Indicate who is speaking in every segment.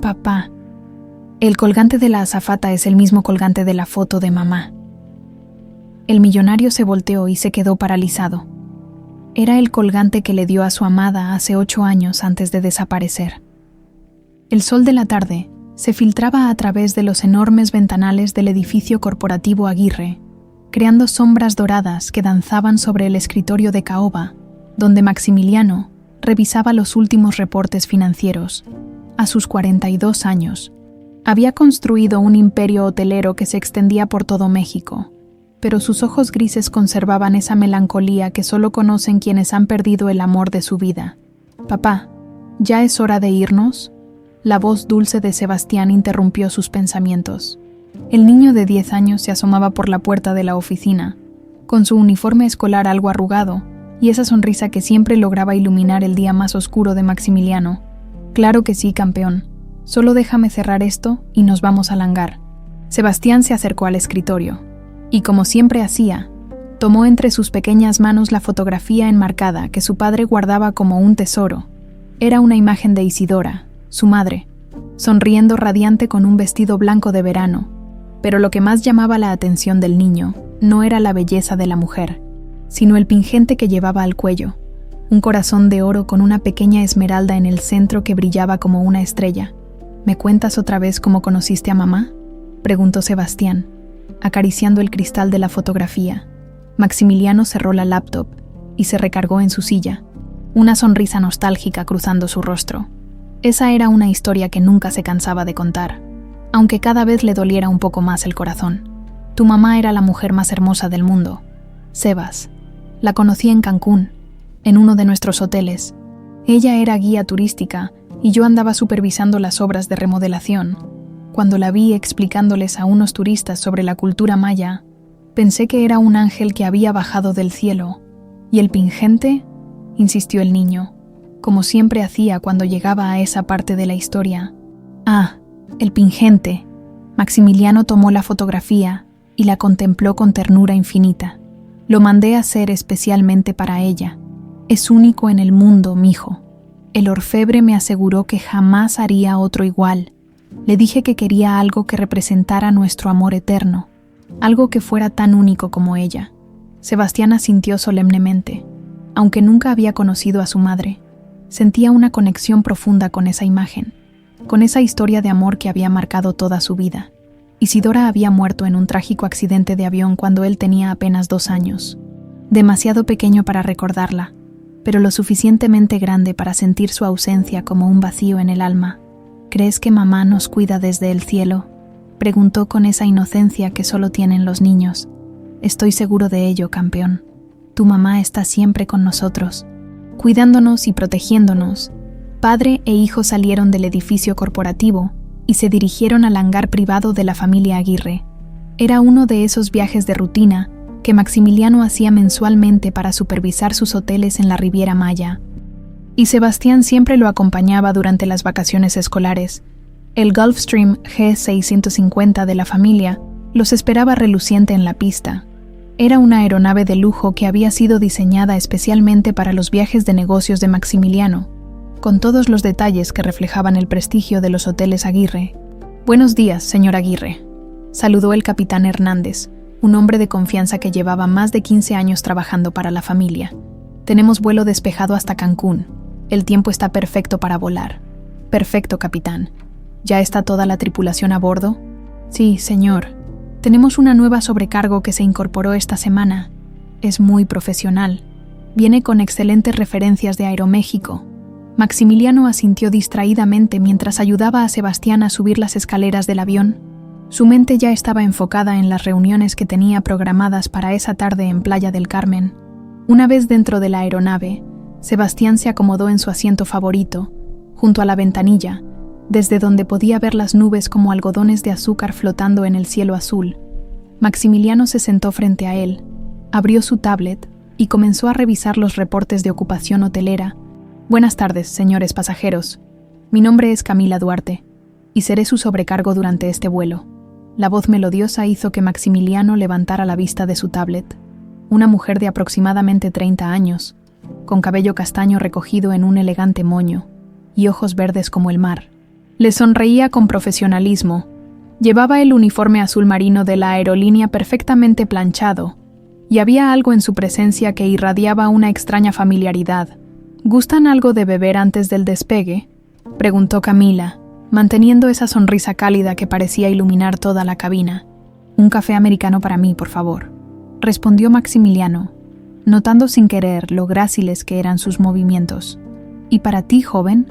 Speaker 1: Papá, el colgante de la azafata es el mismo colgante de la foto de mamá. El millonario se volteó y se quedó paralizado. Era el colgante que le dio a su amada hace 8 años antes de desaparecer. El sol de la tarde se filtraba a través de los enormes ventanales del edificio corporativo Aguirre, creando sombras doradas que danzaban sobre el escritorio de caoba, donde Maximiliano revisaba los últimos reportes financieros. A sus 42 años, había construido un imperio hotelero que se extendía por todo México, pero sus ojos grises conservaban esa melancolía que solo conocen quienes han perdido el amor de su vida. «Papá, ¿ya es hora de irnos?». La voz dulce de Sebastián interrumpió sus pensamientos. El niño de 10 años se asomaba por la puerta de la oficina, con su uniforme escolar algo arrugado y esa sonrisa que siempre lograba iluminar el día más oscuro de Maximiliano. «Claro que sí, campeón. Solo déjame cerrar esto y nos vamos al hangar». Sebastián se acercó al escritorio y, como siempre hacía, tomó entre sus pequeñas manos la fotografía enmarcada que su padre guardaba como un tesoro. Era una imagen de Isidora, su madre, sonriendo radiante con un vestido blanco de verano, pero lo que más llamaba la atención del niño no era la belleza de la mujer, sino el pingente que llevaba al cuello, un corazón de oro con una pequeña esmeralda en el centro que brillaba como una estrella. «¿Me cuentas otra vez cómo conociste a mamá?», preguntó Sebastián, acariciando el cristal de la fotografía. Maximiliano cerró la laptop y se recargó en su silla, una sonrisa nostálgica cruzando su rostro. Esa era una historia que nunca se cansaba de contar, aunque cada vez le doliera un poco más el corazón. «Tu mamá era la mujer más hermosa del mundo, Sebas. La conocí en Cancún, en uno de nuestros hoteles. Ella era guía turística y yo andaba supervisando las obras de remodelación. Cuando la vi explicándoles a unos turistas sobre la cultura maya, pensé que era un ángel que había bajado del cielo. ¿Y el pingente?», insistió el niño, como siempre hacía cuando llegaba a esa parte de la historia. «Ah, el pingente». Maximiliano tomó la fotografía y la contempló con ternura infinita. «Lo mandé a hacer especialmente para ella. Es único en el mundo, mijo. El orfebre me aseguró que jamás haría otro igual. Le dije que quería algo que representara nuestro amor eterno, algo que fuera tan único como ella». Sebastián asintió solemnemente. Aunque nunca había conocido a su madre, sentía una conexión profunda con esa imagen, con esa historia de amor que había marcado toda su vida. Isidora había muerto en un trágico accidente de avión cuando él tenía apenas 2 años. Demasiado pequeño para recordarla, pero lo suficientemente grande para sentir su ausencia como un vacío en el alma. «¿Crees que mamá nos cuida desde el cielo?», preguntó con esa inocencia que solo tienen los niños. «Estoy seguro de ello, campeón. Tu mamá está siempre con nosotros, cuidándonos y protegiéndonos». Padre e hijo salieron del edificio corporativo y se dirigieron al hangar privado de la familia Aguirre. Era uno de esos viajes de rutina que Maximiliano hacía mensualmente para supervisar sus hoteles en la Riviera Maya. Y Sebastián siempre lo acompañaba durante las vacaciones escolares. El Gulfstream G650 de la familia los esperaba reluciente en la pista. Era una aeronave de lujo que había sido diseñada especialmente para los viajes de negocios de Maximiliano, con todos los detalles que reflejaban el prestigio de los hoteles Aguirre. «Buenos días, señor Aguirre», saludó el capitán Hernández, un hombre de confianza que llevaba más de 15 años trabajando para la familia. «Tenemos vuelo despejado hasta Cancún. El tiempo está perfecto para volar». «Perfecto, capitán. ¿Ya está toda la tripulación a bordo?». «Sí, señor. Tenemos una nueva sobrecargo que se incorporó esta semana. Es muy profesional. Viene con excelentes referencias de Aeroméxico». Maximiliano asintió distraídamente mientras ayudaba a Sebastián a subir las escaleras del avión. Su mente ya estaba enfocada en las reuniones que tenía programadas para esa tarde en Playa del Carmen. Una vez dentro de la aeronave, Sebastián se acomodó en su asiento favorito, junto a la ventanilla, desde donde podía ver las nubes como algodones de azúcar flotando en el cielo azul. Maximiliano se sentó frente a él, abrió su tablet y comenzó a revisar los reportes de ocupación hotelera. «Buenas tardes, señores pasajeros. Mi nombre es Camila Duarte y seré su sobrecargo durante este vuelo». La voz melodiosa hizo que Maximiliano levantara la vista de su tablet. Una mujer de aproximadamente 30 años, con cabello castaño recogido en un elegante moño y ojos verdes como el mar, Le sonreía con profesionalismo. Llevaba el uniforme azul marino de la aerolínea perfectamente planchado, y había algo en su presencia que irradiaba una extraña familiaridad. ¿Gustan algo de beber antes del despegue?, preguntó Camila, manteniendo esa sonrisa cálida que parecía iluminar toda la cabina. «Un café americano para mí, por favor», respondió Maximiliano, notando sin querer lo gráciles que eran sus movimientos. «¿Y para ti, joven?»,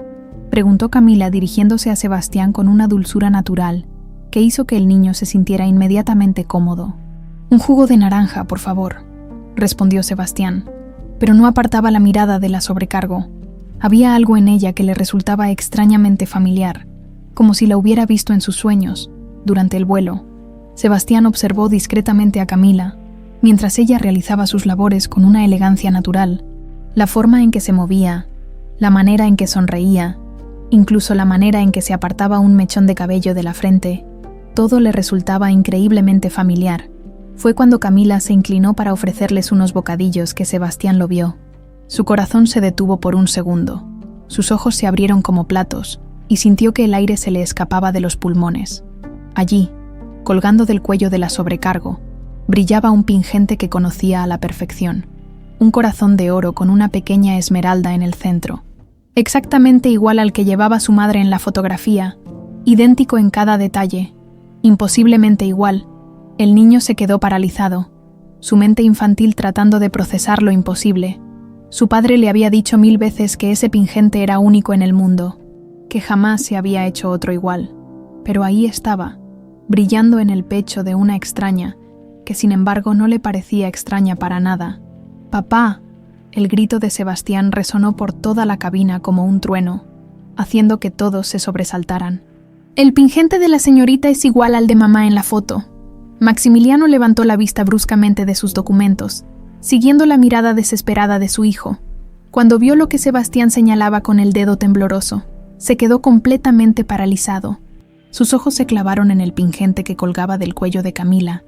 Speaker 1: preguntó Camila dirigiéndose a Sebastián con una dulzura natural que hizo que el niño se sintiera inmediatamente cómodo. «Un jugo de naranja, por favor», respondió Sebastián, pero no apartaba la mirada de la sobrecargo. Había algo en ella que le resultaba extrañamente familiar, como si la hubiera visto en sus sueños, durante el vuelo. Sebastián observó discretamente a Camila, mientras ella realizaba sus labores con una elegancia natural. La forma en que se movía, la manera en que sonreía, incluso la manera en que se apartaba un mechón de cabello de la frente, todo le resultaba increíblemente familiar. Fue cuando Camila se inclinó para ofrecerles unos bocadillos que Sebastián lo vio. Su corazón se detuvo por un segundo. Sus ojos se abrieron como platos y sintió que el aire se le escapaba de los pulmones. Allí, colgando del cuello de la sobrecargo, brillaba un pingente que conocía a la perfección. Un corazón de oro con una pequeña esmeralda en el centro. Exactamente igual al que llevaba su madre en la fotografía, idéntico en cada detalle, imposiblemente igual. El niño se quedó paralizado, su mente infantil tratando de procesar lo imposible. Su padre le había dicho 1000 veces que ese pingente era único en el mundo, que jamás se había hecho otro igual. Pero ahí estaba, brillando en el pecho de una extraña, que sin embargo no le parecía extraña para nada. «¡Papá!», el grito de Sebastián resonó por toda la cabina como un trueno, haciendo que todos se sobresaltaran. «El pingente de la señorita es igual al de mamá en la foto». Maximiliano levantó la vista bruscamente de sus documentos, siguiendo la mirada desesperada de su hijo. Cuando vio lo que Sebastián señalaba con el dedo tembloroso, se quedó completamente paralizado. Sus ojos se clavaron en el pingente que colgaba del cuello de Camila,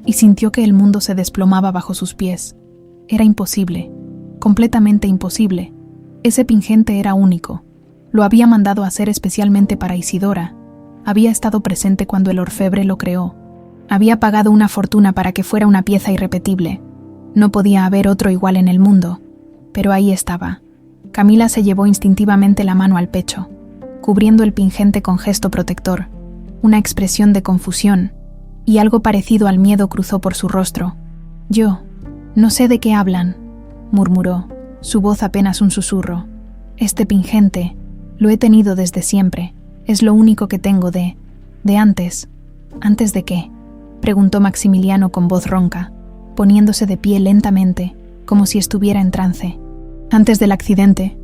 Speaker 1: y sintió que el mundo se desplomaba bajo sus pies. Era imposible, completamente imposible. Ese pingente era único. Lo había mandado a hacer especialmente para Isidora. Había estado presente cuando el orfebre lo creó. Había pagado una fortuna para que fuera una pieza irrepetible. No podía haber otro igual en el mundo, pero ahí estaba. Camila se llevó instintivamente la mano al pecho, cubriendo el pingente con gesto protector. Una expresión de confusión, y algo parecido al miedo cruzó por su rostro. «Yo, no sé de qué hablan», murmuró, su voz apenas un susurro. «Este pingente, lo he tenido desde siempre. Es lo único que tengo de antes». «¿Antes de qué?», preguntó Maximiliano con voz ronca, poniéndose de pie lentamente, como si estuviera en trance. «Antes del accidente»,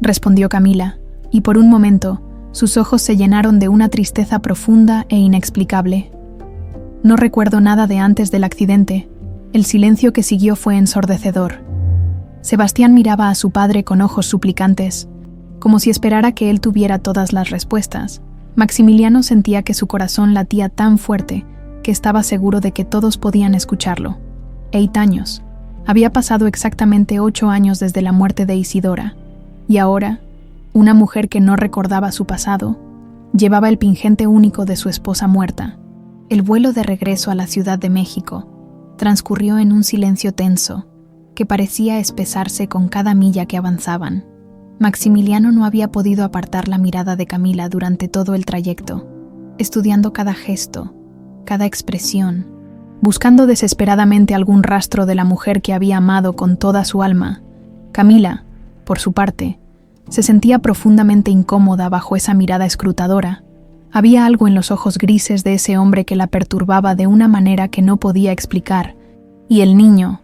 Speaker 1: respondió Camila, y por un momento sus ojos se llenaron de una tristeza profunda e inexplicable. «No recuerdo nada de antes del accidente». El silencio que siguió fue ensordecedor. Sebastián miraba a su padre con ojos suplicantes, como si esperara que él tuviera todas las respuestas. Maximiliano sentía que su corazón latía tan fuerte que estaba seguro de que todos podían escucharlo. 8 años. Había pasado exactamente 8 años desde la muerte de Isidora, y ahora, una mujer que no recordaba su pasado, llevaba el pingente único de su esposa muerta. El vuelo de regreso a la Ciudad de México transcurrió en un silencio tenso, que parecía espesarse con cada milla que avanzaban. Maximiliano no había podido apartar la mirada de Camila durante todo el trayecto, estudiando cada gesto, cada expresión, buscando desesperadamente algún rastro de la mujer que había amado con toda su alma. Camila, por su parte, se sentía profundamente incómoda bajo esa mirada escrutadora. Había algo en los ojos grises de ese hombre que la perturbaba de una manera que no podía explicar, y el niño,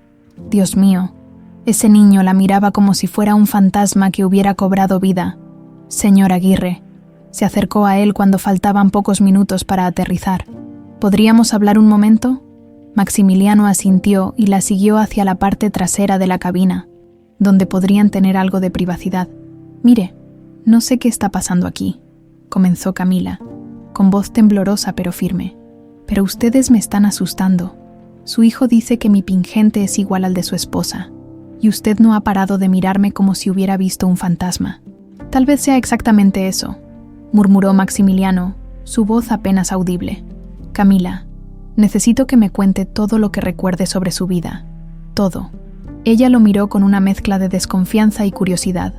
Speaker 1: Dios mío, ese niño la miraba como si fuera un fantasma que hubiera cobrado vida. «Señor Aguirre», se acercó a él cuando faltaban pocos minutos para aterrizar. «¿Podríamos hablar un momento?». Maximiliano asintió y la siguió hacia la parte trasera de la cabina, donde podrían tener algo de privacidad. «Mire, no sé qué está pasando aquí», comenzó Camila, con voz temblorosa pero firme. «Pero ustedes me están asustando. Su hijo dice que mi pingente es igual al de su esposa, y usted no ha parado de mirarme como si hubiera visto un fantasma». «Tal vez sea exactamente eso», murmuró Maximiliano, su voz apenas audible. Camila, necesito que me cuente todo lo que recuerde sobre su vida. Todo. Ella lo miró con una mezcla de desconfianza y curiosidad.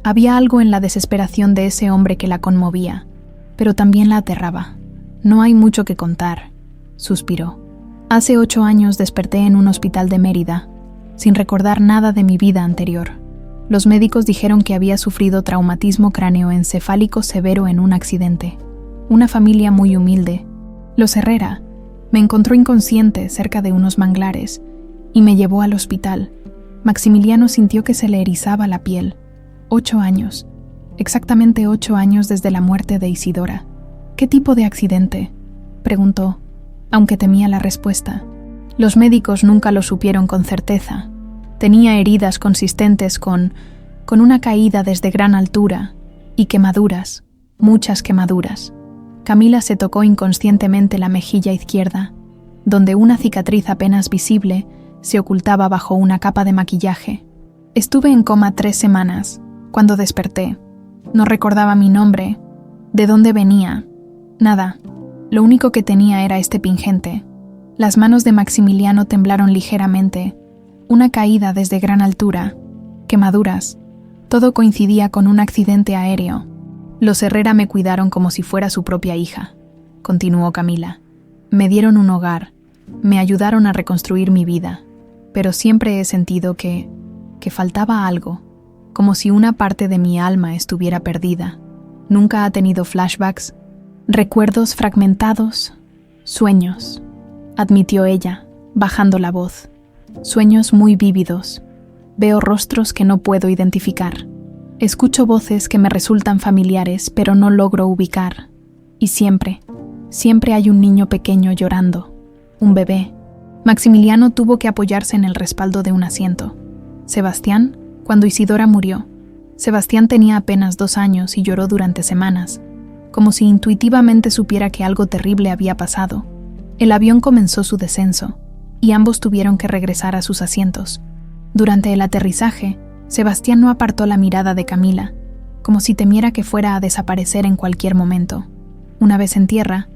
Speaker 1: Había algo en la desesperación de ese hombre que la conmovía, pero también la aterraba. No hay mucho que contar, suspiró. Hace 8 años desperté en un hospital de Mérida, sin recordar nada de mi vida anterior. Los médicos dijeron que había sufrido traumatismo cráneoencefálico severo en un accidente. Una familia muy humilde, los Herrera, me encontró inconsciente cerca de unos manglares y me llevó al hospital. Maximiliano sintió que se le erizaba la piel. 8 años, exactamente 8 años desde la muerte de Isidora. ¿Qué tipo de accidente?, preguntó, aunque temía la respuesta. Los médicos nunca lo supieron con certeza. Tenía heridas consistentes con una caída desde gran altura y quemaduras, muchas quemaduras. Camila se tocó inconscientemente la mejilla izquierda, donde una cicatriz apenas visible se ocultaba bajo una capa de maquillaje. Estuve en coma 3 semanas. Cuando desperté, no recordaba mi nombre, de dónde venía, nada. Lo único que tenía era este pingente. Las manos de Maximiliano temblaron ligeramente. Una caída desde gran altura, quemaduras. Todo coincidía con un accidente aéreo. Los Herrera me cuidaron como si fuera su propia hija, continuó Camila. Me dieron un hogar, me ayudaron a reconstruir mi vida, pero siempre he sentido que faltaba algo, como si una parte de mi alma estuviera perdida. ¿Nunca ha tenido flashbacks? Recuerdos fragmentados, sueños, admitió ella, bajando la voz. Sueños muy vívidos. Veo rostros que no puedo identificar. Escucho voces que me resultan familiares, pero no logro ubicar. Y siempre hay un niño pequeño llorando. Un bebé. Maximiliano tuvo que apoyarse en el respaldo de un asiento. Sebastián, cuando Isidora murió. Sebastián tenía apenas 2 años y lloró durante semanas, como si intuitivamente supiera que algo terrible había pasado. El avión comenzó su descenso, y ambos tuvieron que regresar a sus asientos. Durante el aterrizaje, Sebastián no apartó la mirada de Camila, como si temiera que fuera a desaparecer en cualquier momento. Una vez en tierra,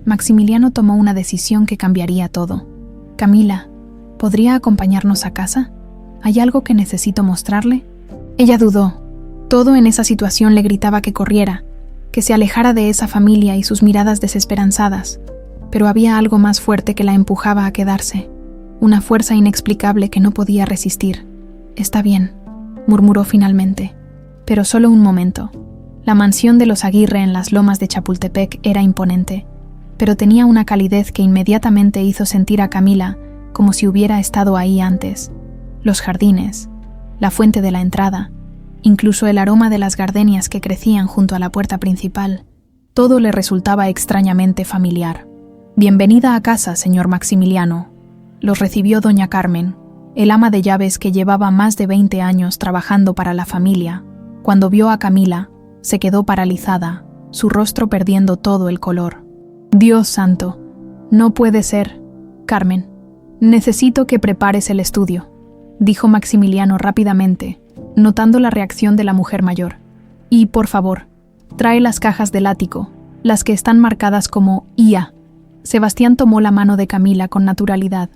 Speaker 1: Maximiliano tomó una decisión que cambiaría todo. Camila, ¿podría acompañarnos a casa? ¿Hay algo que necesito mostrarle? Ella dudó. Todo en esa situación le gritaba que corriera, que se alejara de esa familia y sus miradas desesperanzadas, pero había algo más fuerte que la empujaba a quedarse, una fuerza inexplicable que no podía resistir. Está bien, murmuró finalmente, pero solo un momento. La mansión de los Aguirre en las lomas de Chapultepec era imponente, pero tenía una calidez que inmediatamente hizo sentir a Camila como si hubiera estado ahí antes. Los jardines, la fuente de la entrada, incluso el aroma de las gardenias que crecían junto a la puerta principal, todo le resultaba extrañamente familiar. «Bienvenida a casa, señor Maximiliano», los recibió doña Carmen, el ama de llaves que llevaba más de 20 años trabajando para la familia. Cuando vio a Camila, se quedó paralizada, su rostro perdiendo todo el color. «Dios santo, no puede ser, Carmen. Necesito que prepares el estudio», dijo Maximiliano rápidamente, notando la reacción de la mujer mayor. «Y, por favor, trae las cajas del ático, las que están marcadas como IA». Sebastián tomó la mano de Camila con naturalidad,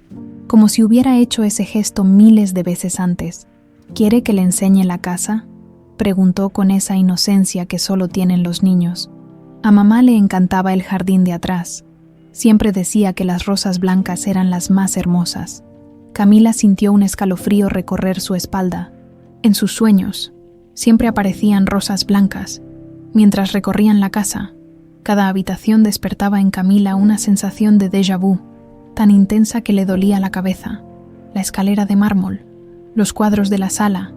Speaker 1: como si hubiera hecho ese gesto miles de veces antes. «¿Quiere que le enseñe la casa?», preguntó con esa inocencia que solo tienen los niños. A mamá le encantaba el jardín de atrás. Siempre decía que las rosas blancas eran las más hermosas. Camila sintió un escalofrío recorrer su espalda. En sus sueños, siempre aparecían rosas blancas. Mientras recorrían la casa, cada habitación despertaba en Camila una sensación de déjà vu, tan intensa que le dolía la cabeza. La escalera de mármol, los cuadros de la sala,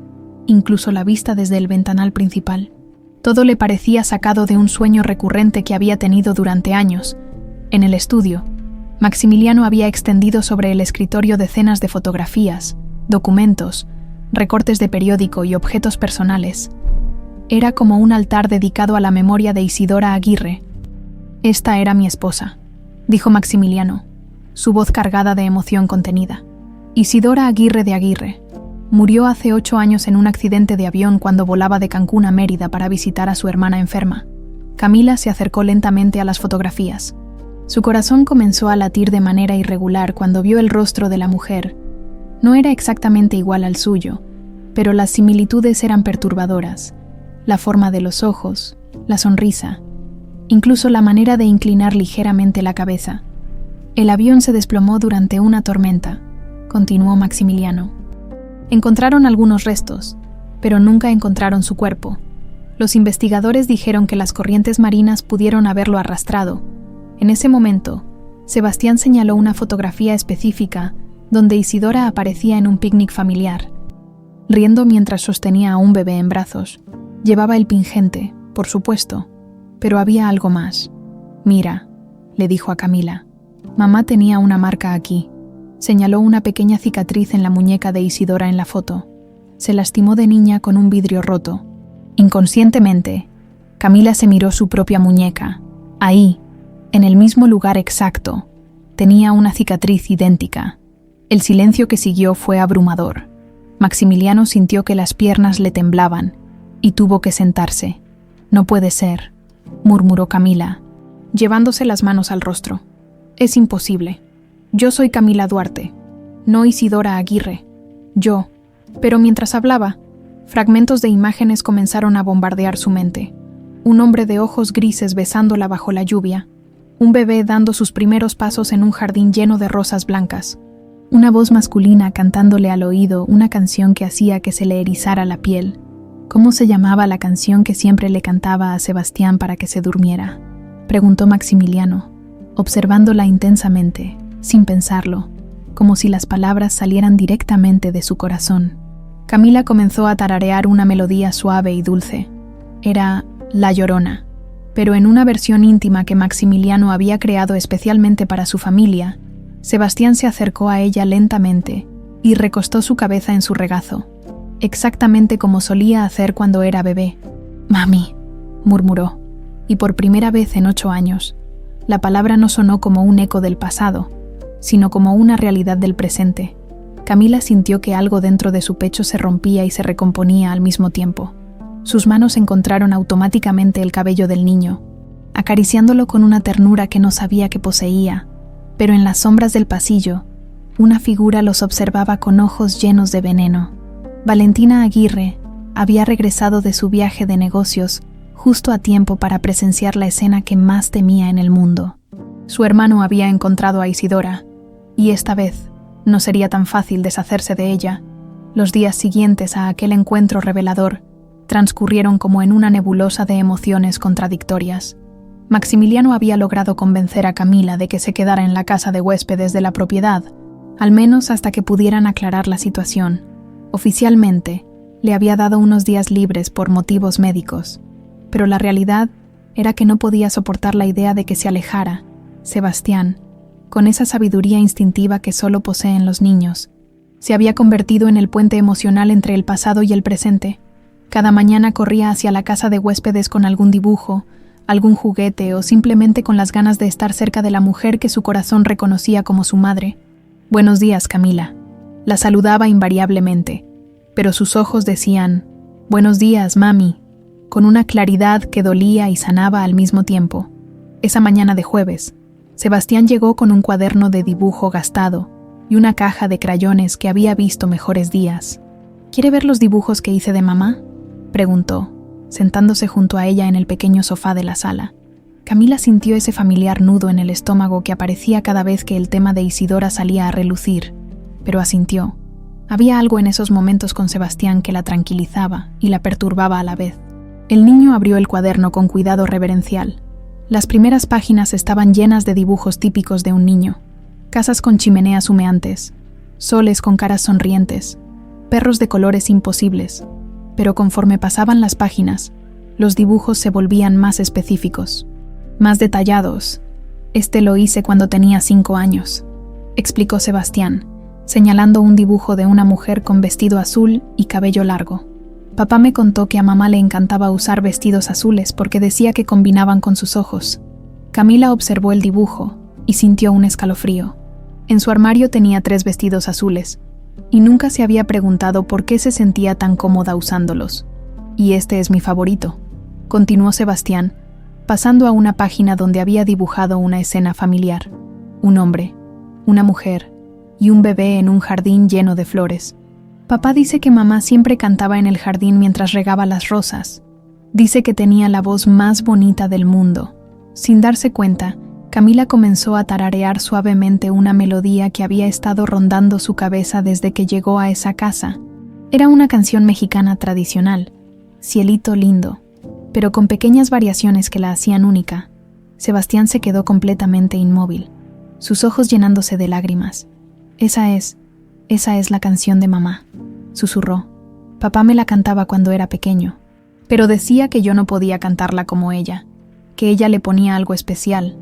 Speaker 1: incluso la vista desde el ventanal principal. Todo le parecía sacado de un sueño recurrente que había tenido durante años. En el estudio, Maximiliano había extendido sobre el escritorio decenas de fotografías, documentos, recortes de periódico y objetos personales. Era como un altar dedicado a la memoria de Isidora Aguirre. «Esta era mi esposa», dijo Maximiliano, su voz cargada de emoción contenida. «Isidora Aguirre de Aguirre. Murió hace 8 años en un accidente de avión cuando volaba de Cancún a Mérida para visitar a su hermana enferma. Camila se acercó lentamente a las fotografías. Su corazón comenzó a latir de manera irregular cuando vio el rostro de la mujer. No era exactamente igual al suyo, pero las similitudes eran perturbadoras. La forma de los ojos, la sonrisa, incluso la manera de inclinar ligeramente la cabeza. El avión se desplomó durante una tormenta, continuó Maximiliano. Encontraron algunos restos, pero nunca encontraron su cuerpo. Los investigadores dijeron que las corrientes marinas pudieron haberlo arrastrado. En ese momento, Sebastián señaló una fotografía específica donde Isidora aparecía en un picnic familiar, riendo mientras sostenía a un bebé en brazos. Llevaba el pingente, por supuesto, pero había algo más. «Mira», le dijo a Camila. «Mamá tenía una marca aquí». Señaló una pequeña cicatriz en la muñeca de Isidora en la foto. Se lastimó de niña con un vidrio roto. Inconscientemente, Camila se miró su propia muñeca. Ahí, en el mismo lugar exacto, tenía una cicatriz idéntica. El silencio que siguió fue abrumador. Maximiliano sintió que las piernas le temblaban y tuvo que sentarse. «No puede ser», murmuró Camila, llevándose las manos al rostro. «Es imposible. Yo soy Camila Duarte, no Isidora Aguirre. Yo». Pero mientras hablaba, fragmentos de imágenes comenzaron a bombardear su mente. Un hombre de ojos grises besándola bajo la lluvia, un bebé dando sus primeros pasos en un jardín lleno de rosas blancas, una voz masculina cantándole al oído una canción que hacía que se le erizara la piel. ¿Cómo se llamaba la canción que siempre le cantaba a Sebastián para que se durmiera?, preguntó Maximiliano, observándola intensamente, sin pensarlo, como si las palabras salieran directamente de su corazón. Camila comenzó a tararear una melodía suave y dulce. Era La Llorona, pero en una versión íntima que Maximiliano había creado especialmente para su familia. Sebastián se acercó a ella lentamente y recostó su cabeza en su regazo, exactamente como solía hacer cuando era bebé. «Mami», murmuró, y por primera vez en 8 años, la palabra no sonó como un eco del pasado, sino como una realidad del presente. Camila sintió que algo dentro de su pecho se rompía y se recomponía al mismo tiempo. Sus manos encontraron automáticamente el cabello del niño, acariciándolo con una ternura que no sabía que poseía, pero en las sombras del pasillo, una figura los observaba con ojos llenos de veneno. Valentina Aguirre había regresado de su viaje de negocios justo a tiempo para presenciar la escena que más temía en el mundo. Su hermano había encontrado a Isidora, y esta vez no sería tan fácil deshacerse de ella. Los días siguientes a aquel encuentro revelador transcurrieron como en una nebulosa de emociones contradictorias. Maximiliano había logrado convencer a Camila de que se quedara en la casa de huéspedes de la propiedad, al menos hasta que pudieran aclarar la situación. Oficialmente, le había dado unos días libres por motivos médicos, pero la realidad era que no podía soportar la idea de que se alejara. Sebastián, con esa sabiduría instintiva que solo poseen los niños, se había convertido en el puente emocional entre el pasado y el presente. Cada mañana corría hacia la casa de huéspedes con algún dibujo, algún juguete o simplemente con las ganas de estar cerca de la mujer que su corazón reconocía como su madre. «Buenos días, Camila». La saludaba invariablemente, pero sus ojos decían «Buenos días, mami», con una claridad que dolía y sanaba al mismo tiempo. Esa mañana de jueves, Sebastián llegó con un cuaderno de dibujo gastado y una caja de crayones que había visto mejores días. «¿Quiere ver los dibujos que hice de mamá?», preguntó, sentándose junto a ella en el pequeño sofá de la sala. Camila sintió ese familiar nudo en el estómago que aparecía cada vez que el tema de Isidora salía a relucir, pero asintió. Había algo en esos momentos con Sebastián que la tranquilizaba y la perturbaba a la vez. El niño abrió el cuaderno con cuidado reverencial. Las primeras páginas estaban llenas de dibujos típicos de un niño: casas con chimeneas humeantes, soles con caras sonrientes, perros de colores imposibles. Pero conforme pasaban las páginas, los dibujos se volvían más específicos, más detallados. «Este lo hice cuando tenía 5 años», explicó Sebastián, señalando un dibujo de una mujer con vestido azul y cabello largo. «Papá me contó que a mamá le encantaba usar vestidos azules porque decía que combinaban con sus ojos». Camila observó el dibujo y sintió un escalofrío. En su armario tenía 3 vestidos azules, y nunca se había preguntado por qué se sentía tan cómoda usándolos. «Y este es mi favorito», continuó Sebastián, pasando a una página donde había dibujado una escena familiar: un hombre, una mujer y un bebé en un jardín lleno de flores. Papá dice que mamá siempre cantaba en el jardín mientras regaba las rosas. Dice que tenía la voz más bonita del mundo. Sin darse cuenta, Camila comenzó a tararear suavemente una melodía que había estado rondando su cabeza desde que llegó a esa casa. Era una canción mexicana tradicional, Cielito lindo, pero con pequeñas variaciones que la hacían única. Sebastián se quedó completamente inmóvil, sus ojos llenándose de lágrimas. Esa es la canción de mamá, susurró. Papá me la cantaba cuando era pequeño, pero decía que yo no podía cantarla como ella, que ella le ponía algo especial.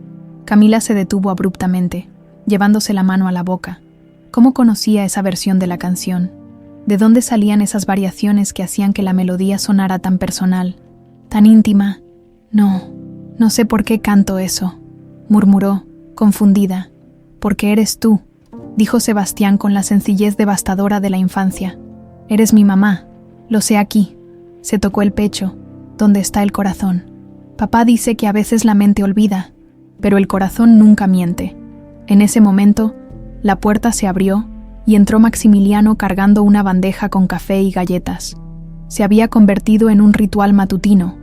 Speaker 1: Camila se detuvo abruptamente, llevándose la mano a la boca. ¿Cómo conocía esa versión de la canción? ¿De dónde salían esas variaciones que hacían que la melodía sonara tan personal, tan íntima? No sé por qué canto eso, murmuró, confundida. Porque eres tú, dijo Sebastián con la sencillez devastadora de la infancia. Eres mi mamá, lo sé aquí. Se tocó el pecho, donde está el corazón. Papá dice que a veces la mente olvida, pero el corazón nunca miente. En ese momento, la puerta se abrió y entró Maximiliano cargando una bandeja con café y galletas. Se había convertido en un ritual matutino,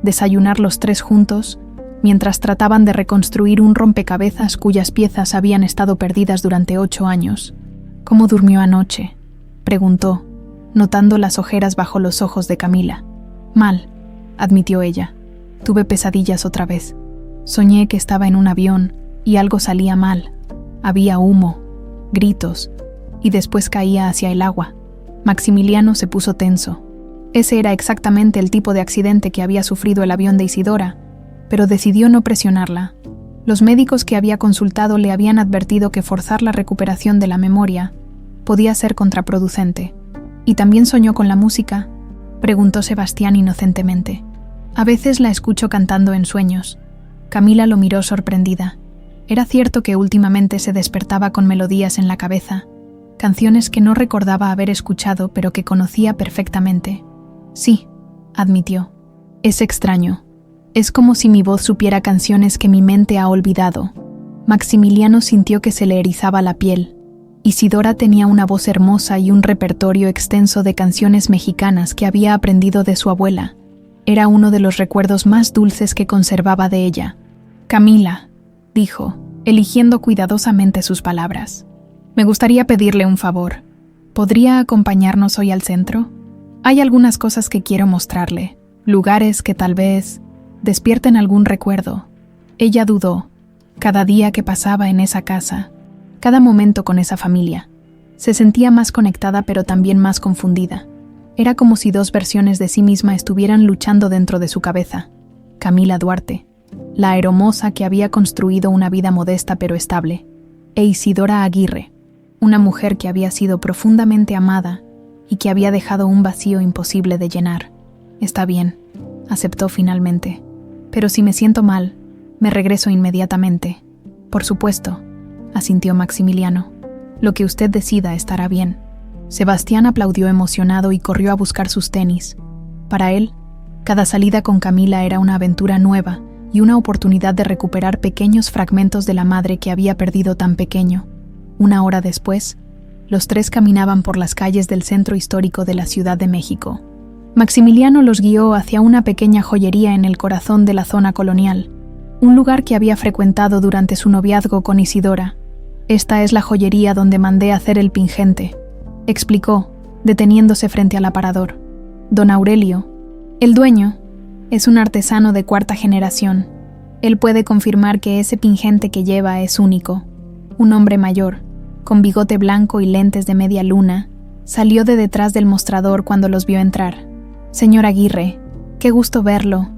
Speaker 1: desayunar los tres juntos, mientras trataban de reconstruir un rompecabezas cuyas piezas habían estado perdidas durante 8 años. ¿Cómo durmió anoche?, preguntó, notando las ojeras bajo los ojos de Camila. Mal, admitió ella. Tuve pesadillas otra vez. Soñé que estaba en un avión y algo salía mal. Había humo, gritos, y después caía hacia el agua. Maximiliano se puso tenso. Ese era exactamente el tipo de accidente que había sufrido el avión de Isidora, pero decidió no presionarla. Los médicos que había consultado le habían advertido que forzar la recuperación de la memoria podía ser contraproducente. ¿Y también soñó con la música?, preguntó Sebastián inocentemente. A veces la escucho cantando en sueños. Camila lo miró sorprendida. Era cierto que últimamente se despertaba con melodías en la cabeza, canciones que no recordaba haber escuchado pero que conocía perfectamente. Sí, admitió. Es extraño. Es como si mi voz supiera canciones que mi mente ha olvidado. Maximiliano sintió que se le erizaba la piel. Isidora tenía una voz hermosa y un repertorio extenso de canciones mexicanas que había aprendido de su abuela. Era uno de los recuerdos más dulces que conservaba de ella. Camila, dijo, eligiendo cuidadosamente sus palabras. Me gustaría pedirle un favor. ¿Podría acompañarnos hoy al centro? Hay algunas cosas que quiero mostrarle, lugares que tal vez despierten algún recuerdo. Ella dudó. Cada día que pasaba en esa casa, cada momento con esa familia, se sentía más conectada pero también más confundida. Era como si dos versiones de sí misma estuvieran luchando dentro de su cabeza. Camila Duarte, la hermosa que había construido una vida modesta pero estable, e Isidora Aguirre, una mujer que había sido profundamente amada y que había dejado un vacío imposible de llenar. Está bien, aceptó finalmente. Pero si me siento mal, me regreso inmediatamente. Por supuesto, asintió Maximiliano. Lo que usted decida estará bien. Sebastián aplaudió emocionado y corrió a buscar sus tenis. Para él, cada salida con Camila era una aventura nueva y una oportunidad de recuperar pequeños fragmentos de la madre que había perdido tan pequeño. 1 hora después, los tres caminaban por las calles del centro histórico de la Ciudad de México. Maximiliano los guió hacia una pequeña joyería en el corazón de la zona colonial, un lugar que había frecuentado durante su noviazgo con Isidora. Esta es la joyería donde mandé hacer el pingente, explicó, deteniéndose frente al aparador. Don Aurelio, el dueño, es un artesano de 4ª generación. Él puede confirmar que ese pingente que lleva es único. Un hombre mayor, con bigote blanco y lentes de media luna, salió de detrás del mostrador cuando los vio entrar. Señor Aguirre, qué gusto verlo,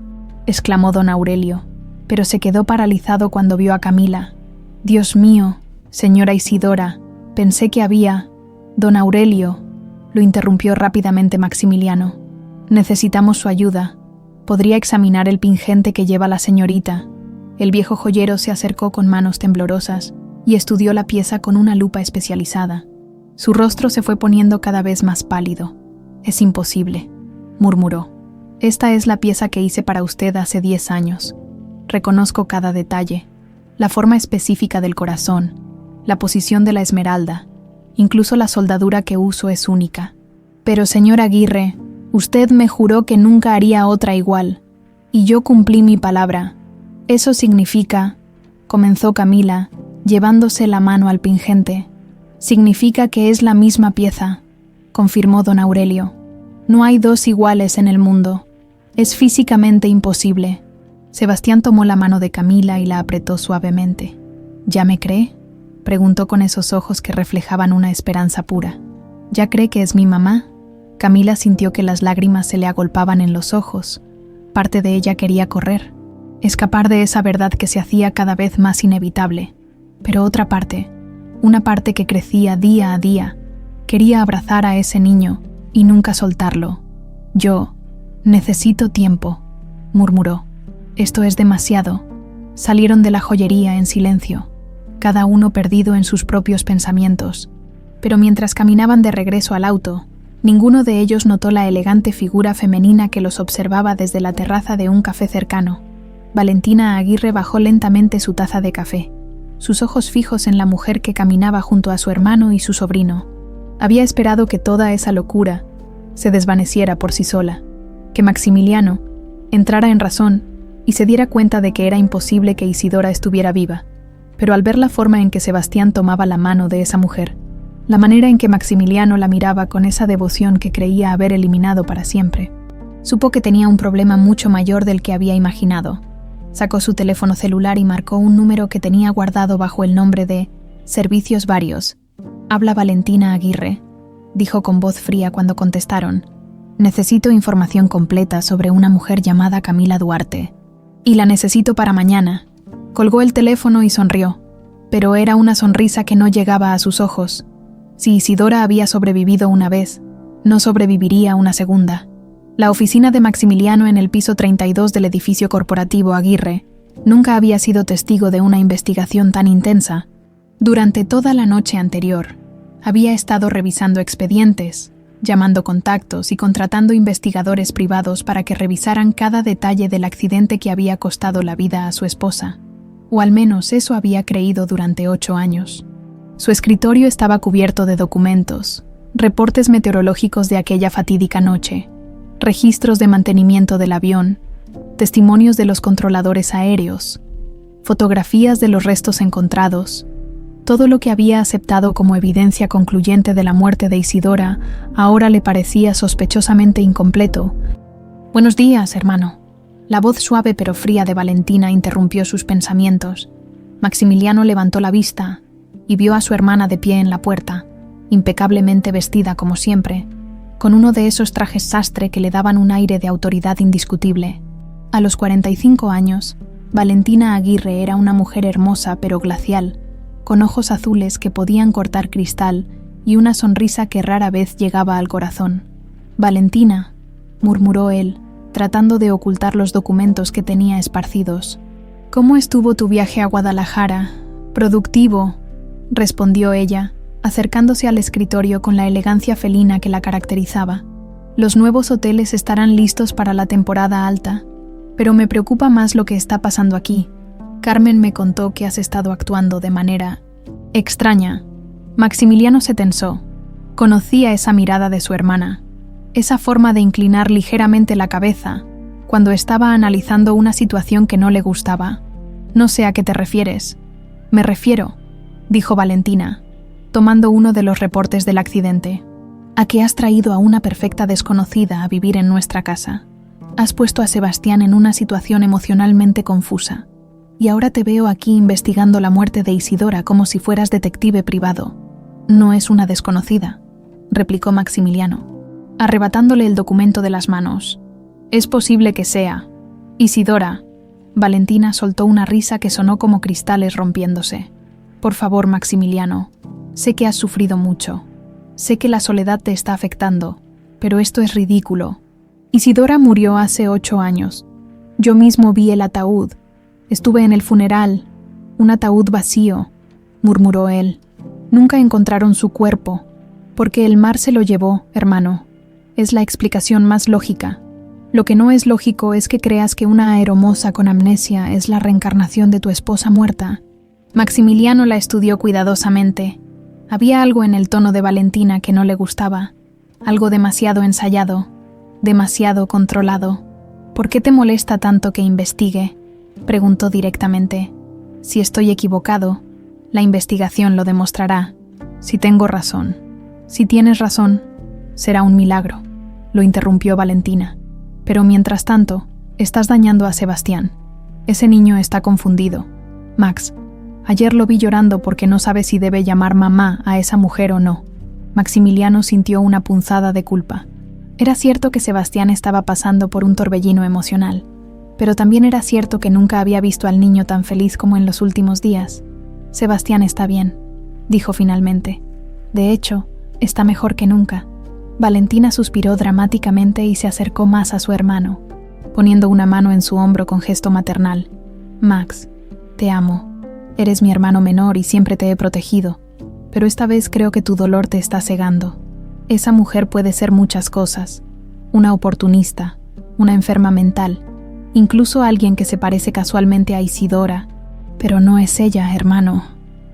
Speaker 1: exclamó don Aurelio, pero se quedó paralizado cuando vio a Camila. Dios mío, señora Isidora, pensé que había... Don Aurelio, lo interrumpió rápidamente Maximiliano. Necesitamos su ayuda. ¿Podría examinar el pingente que lleva la señorita? El viejo joyero se acercó con manos temblorosas y estudió la pieza con una lupa especializada. Su rostro se fue poniendo cada vez más pálido. Es imposible, murmuró. Esta es la pieza que hice para usted hace 10 años. Reconozco cada detalle, la forma específica del corazón, la posición de la esmeralda, incluso la soldadura que uso es única. Pero, señor Aguirre, usted me juró que nunca haría otra igual, y yo cumplí mi palabra. Eso significa, comenzó Camila, llevándose la mano al pingente. Significa que es la misma pieza, confirmó don Aurelio. No hay dos iguales en el mundo. Es físicamente imposible. Sebastián tomó la mano de Camila y la apretó suavemente. ¿Ya me cree?, preguntó con esos ojos que reflejaban una esperanza pura. ¿Ya cree que es mi mamá? Camila sintió que las lágrimas se le agolpaban en los ojos. Parte de ella quería correr, escapar de esa verdad que se hacía cada vez más inevitable. Pero otra parte, una parte que crecía día a día, quería abrazar a ese niño y nunca soltarlo. Yo necesito tiempo, murmuró. Esto es demasiado. Salieron de la joyería en silencio, cada uno perdido en sus propios pensamientos. Pero mientras caminaban de regreso al auto, ninguno de ellos notó la elegante figura femenina que los observaba desde la terraza de un café cercano. Valentina Aguirre bajó lentamente su taza de café, sus ojos fijos en la mujer que caminaba junto a su hermano y su sobrino. Había esperado que toda esa locura se desvaneciera por sí sola, que Maximiliano entrara en razón y se diera cuenta de que era imposible que Isidora estuviera viva. Pero al ver la forma en que Sebastián tomaba la mano de esa mujer, la manera en que Maximiliano la miraba con esa devoción que creía haber eliminado para siempre, supo que tenía un problema mucho mayor del que había imaginado. Sacó su teléfono celular y marcó un número que tenía guardado bajo el nombre de Servicios Varios. «Habla Valentina Aguirre», dijo con voz fría cuando contestaron. «Necesito información completa sobre una mujer llamada Camila Duarte. Y la necesito para mañana». Colgó el teléfono y sonrió, pero era una sonrisa que no llegaba a sus ojos. Si Isidora había sobrevivido una vez, no sobreviviría una segunda. La oficina de Maximiliano en el piso 32 del edificio corporativo Aguirre nunca había sido testigo de una investigación tan intensa. Durante toda la noche anterior, había estado revisando expedientes, llamando contactos y contratando investigadores privados para que revisaran cada detalle del accidente que había costado la vida a su esposa. O al menos eso había creído durante 8 años. Su escritorio estaba cubierto de documentos, reportes meteorológicos de aquella fatídica noche, registros de mantenimiento del avión, testimonios de los controladores aéreos, fotografías de los restos encontrados. Todo lo que había aceptado como evidencia concluyente de la muerte de Isidora ahora le parecía sospechosamente incompleto. «Buenos días, hermano». La voz suave pero fría de Valentina interrumpió sus pensamientos. Maximiliano levantó la vista y vio a su hermana de pie en la puerta, impecablemente vestida como siempre, con uno de esos trajes sastre que le daban un aire de autoridad indiscutible. A los 45 años, Valentina Aguirre era una mujer hermosa pero glacial, con ojos azules que podían cortar cristal y una sonrisa que rara vez llegaba al corazón. «Valentina», murmuró él, tratando de ocultar los documentos que tenía esparcidos. «¿Cómo estuvo tu viaje a Guadalajara?» «Productivo», respondió ella, acercándose al escritorio con la elegancia felina que la caracterizaba. «Los nuevos hoteles estarán listos para la temporada alta, pero me preocupa más lo que está pasando aquí. Carmen me contó que has estado actuando de manera extraña». Maximiliano se tensó. Conocía esa mirada de su hermana, esa forma de inclinar ligeramente la cabeza cuando estaba analizando una situación que no le gustaba. «No sé a qué te refieres». «Me refiero», dijo Valentina, tomando uno de los reportes del accidente, «a que has traído a una perfecta desconocida a vivir en nuestra casa. Has puesto a Sebastián en una situación emocionalmente confusa, y ahora te veo aquí investigando la muerte de Isidora como si fueras detective privado». «No es una desconocida», replicó Maximiliano, arrebatándole el documento de las manos. «Es posible que sea Isidora». Valentina soltó una risa que sonó como cristales rompiéndose. «Por favor, Maximiliano, sé que has sufrido mucho. Sé que la soledad te está afectando, pero esto es ridículo. Isidora murió hace 8 años. Yo mismo vi el ataúd. Estuve en el funeral. Un ataúd vacío», murmuró él. «Nunca encontraron su cuerpo, porque el mar se lo llevó, hermano. Es la explicación más lógica. Lo que no es lógico es que creas que una aeromoza con amnesia es la reencarnación de tu esposa muerta. Maximiliano la estudió cuidadosamente. Había algo en el tono de Valentina que no le gustaba, algo demasiado ensayado, demasiado controlado. ¿Por qué te molesta tanto que investigue?, preguntó directamente. Si estoy equivocado, la investigación lo demostrará. Si tengo razón. Si tienes razón, será un milagro, lo interrumpió Valentina. Pero mientras tanto, estás dañando a Sebastián. Ese niño está confundido. Max, ayer lo vi llorando porque no sabe si debe llamar mamá a esa mujer o no. Maximiliano sintió una punzada de culpa. Era cierto que Sebastián estaba pasando por un torbellino emocional, pero también era cierto que nunca había visto al niño tan feliz como en los últimos días. Sebastián está bien, dijo finalmente. De hecho, está mejor que nunca. Valentina suspiró dramáticamente y se acercó más a su hermano, poniendo una mano en su hombro con gesto maternal. Max, te amo. Eres mi hermano menor y siempre te he protegido, pero esta vez creo que tu dolor te está cegando. Esa mujer puede ser muchas cosas. Una oportunista, una enferma mental, incluso alguien que se parece casualmente a Isidora. Pero no es ella, hermano.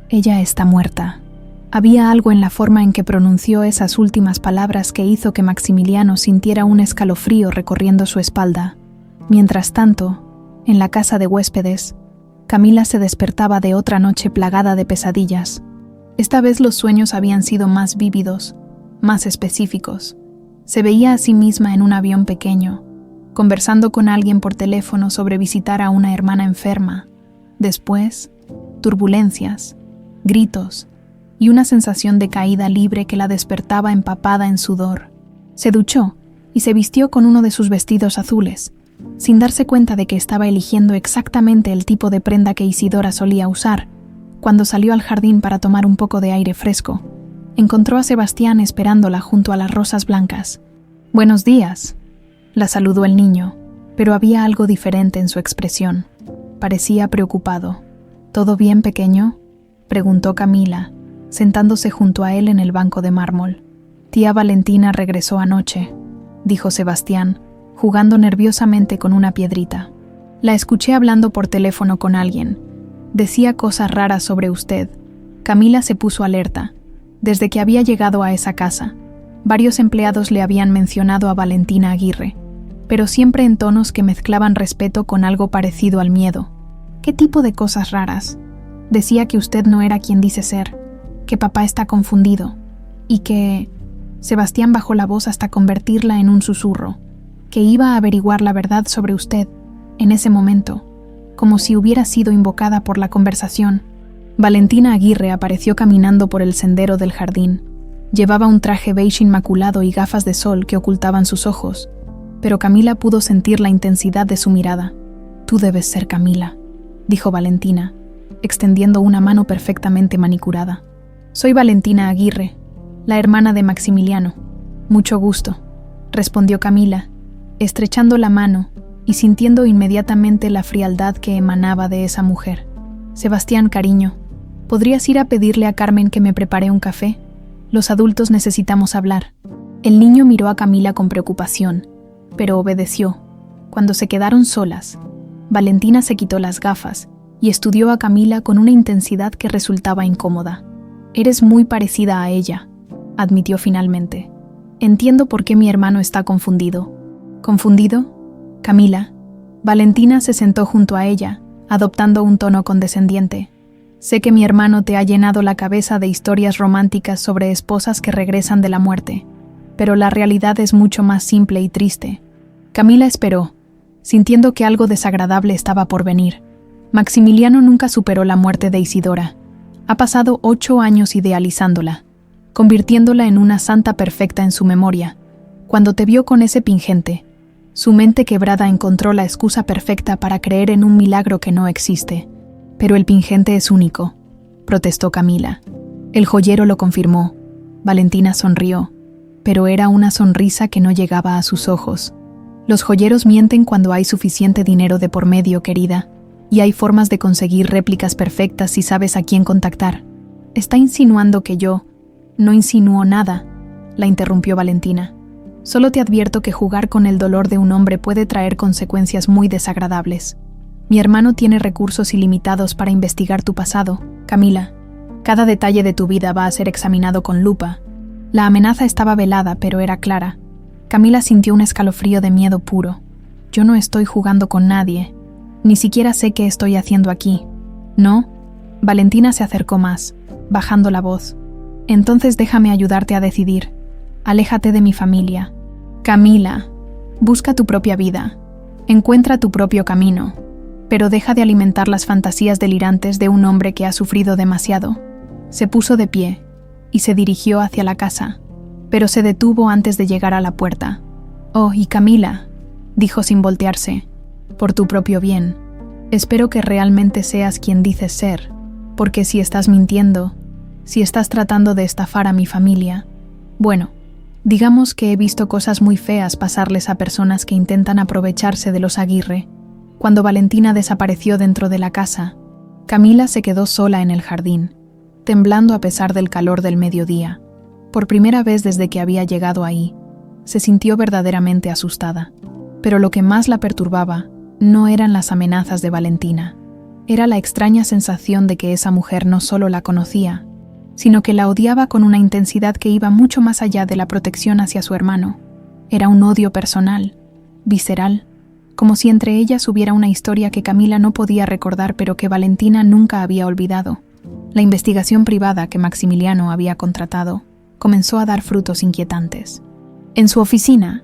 Speaker 1: Ella está muerta. Había algo en la forma en que pronunció esas últimas palabras que hizo que Maximiliano sintiera un escalofrío recorriendo su espalda. Mientras tanto, en la casa de huéspedes, Camila se despertaba de otra noche plagada de pesadillas. Esta vez los sueños habían sido más vívidos, más específicos. Se veía a sí misma en un avión pequeño, conversando con alguien por teléfono sobre visitar a una hermana enferma. Después, turbulencias, gritos y una sensación de caída libre que la despertaba empapada en sudor. Se duchó y se vistió con uno de sus vestidos azules, sin darse cuenta de que estaba eligiendo exactamente el tipo de prenda que Isidora solía usar. Cuando salió al jardín para tomar un poco de aire fresco, encontró a Sebastián esperándola junto a las rosas blancas. «Buenos días», la saludó el niño, pero había algo diferente en su expresión. Parecía preocupado. «¿Todo bien, pequeño?», preguntó Camila, sentándose junto a él en el banco de mármol. «Tía Valentina regresó anoche», dijo Sebastián, jugando nerviosamente con una piedrita. «La escuché hablando por teléfono con alguien. Decía cosas raras sobre usted». Camila se puso alerta. Desde que había llegado a esa casa, varios empleados le habían mencionado a Valentina Aguirre, pero siempre en tonos que mezclaban respeto con algo parecido al miedo. «¿Qué tipo de cosas raras?». «Decía que usted no era quien dice ser, que papá está confundido, y que...». Sebastián bajó la voz hasta convertirla en un susurro, que iba a averiguar la verdad sobre usted, en ese momento, como si hubiera sido invocada por la conversación. Valentina Aguirre apareció caminando por el sendero del jardín. Llevaba un traje beige inmaculado y gafas de sol que ocultaban sus ojos, pero Camila pudo sentir la intensidad de su mirada. «Tú debes ser Camila», dijo Valentina, extendiendo una mano perfectamente manicurada. «Soy Valentina Aguirre, la hermana de Maximiliano». «Mucho gusto», respondió Camila, estrechando la mano y sintiendo inmediatamente la frialdad que emanaba de esa mujer. «Sebastián, cariño, ¿podrías ir a pedirle a Carmen que me prepare un café? Los adultos necesitamos hablar». El niño miró a Camila con preocupación, pero obedeció. Cuando se quedaron solas, Valentina se quitó las gafas y estudió a Camila con una intensidad que resultaba incómoda. «Eres muy parecida a ella», admitió finalmente. «Entiendo por qué mi hermano está confundido». «¿Confundido? Camila». Valentina se sentó junto a ella, adoptando un tono condescendiente. «Sé que mi hermano te ha llenado la cabeza de historias románticas sobre esposas que regresan de la muerte, pero la realidad es mucho más simple y triste». Camila esperó, sintiendo que algo desagradable estaba por venir. Maximiliano nunca superó la muerte de Isidora. Ha pasado 8 años idealizándola, convirtiéndola en una santa perfecta en su memoria. Cuando te vio con ese pingente, su mente quebrada encontró la excusa perfecta para creer en un milagro que no existe. «Pero el pingente es único», protestó Camila. El joyero lo confirmó. Valentina sonrió, pero era una sonrisa que no llegaba a sus ojos. «Los joyeros mienten cuando hay suficiente dinero de por medio, querida, y hay formas de conseguir réplicas perfectas si sabes a quién contactar». «¿Está insinuando que yo...?» «No insinúo nada», la interrumpió Valentina. Solo te advierto que jugar con el dolor de un hombre puede traer consecuencias muy desagradables. Mi hermano tiene recursos ilimitados para investigar tu pasado, Camila. Cada detalle de tu vida va a ser examinado con lupa. La amenaza estaba velada, pero era clara. Camila sintió un escalofrío de miedo puro. Yo no estoy jugando con nadie. Ni siquiera sé qué estoy haciendo aquí. ¿No? Valentina se acercó más, bajando la voz. Entonces déjame ayudarte a decidir. Aléjate de mi familia. Camila, busca tu propia vida. Encuentra tu propio camino. Pero deja de alimentar las fantasías delirantes de un hombre que ha sufrido demasiado. Se puso de pie y se dirigió hacia la casa, pero se detuvo antes de llegar a la puerta. «Oh, y Camila», dijo sin voltearse, «por tu propio bien. Espero que realmente seas quien dices ser, porque si estás mintiendo, si estás tratando de estafar a mi familia, bueno, digamos que he visto cosas muy feas pasarles a personas que intentan aprovecharse de los Aguirre». Cuando Valentina desapareció dentro de la casa, Camila se quedó sola en el jardín, temblando a pesar del calor del mediodía. Por primera vez desde que había llegado ahí, se sintió verdaderamente asustada. Pero lo que más la perturbaba no eran las amenazas de Valentina. Era la extraña sensación de que esa mujer no solo la conocía, sino que la odiaba con una intensidad que iba mucho más allá de la protección hacia su hermano. Era un odio personal, visceral, como si entre ellas hubiera una historia que Camila no podía recordar pero que Valentina nunca había olvidado. La investigación privada que Maximiliano había contratado comenzó a dar frutos inquietantes. En su oficina,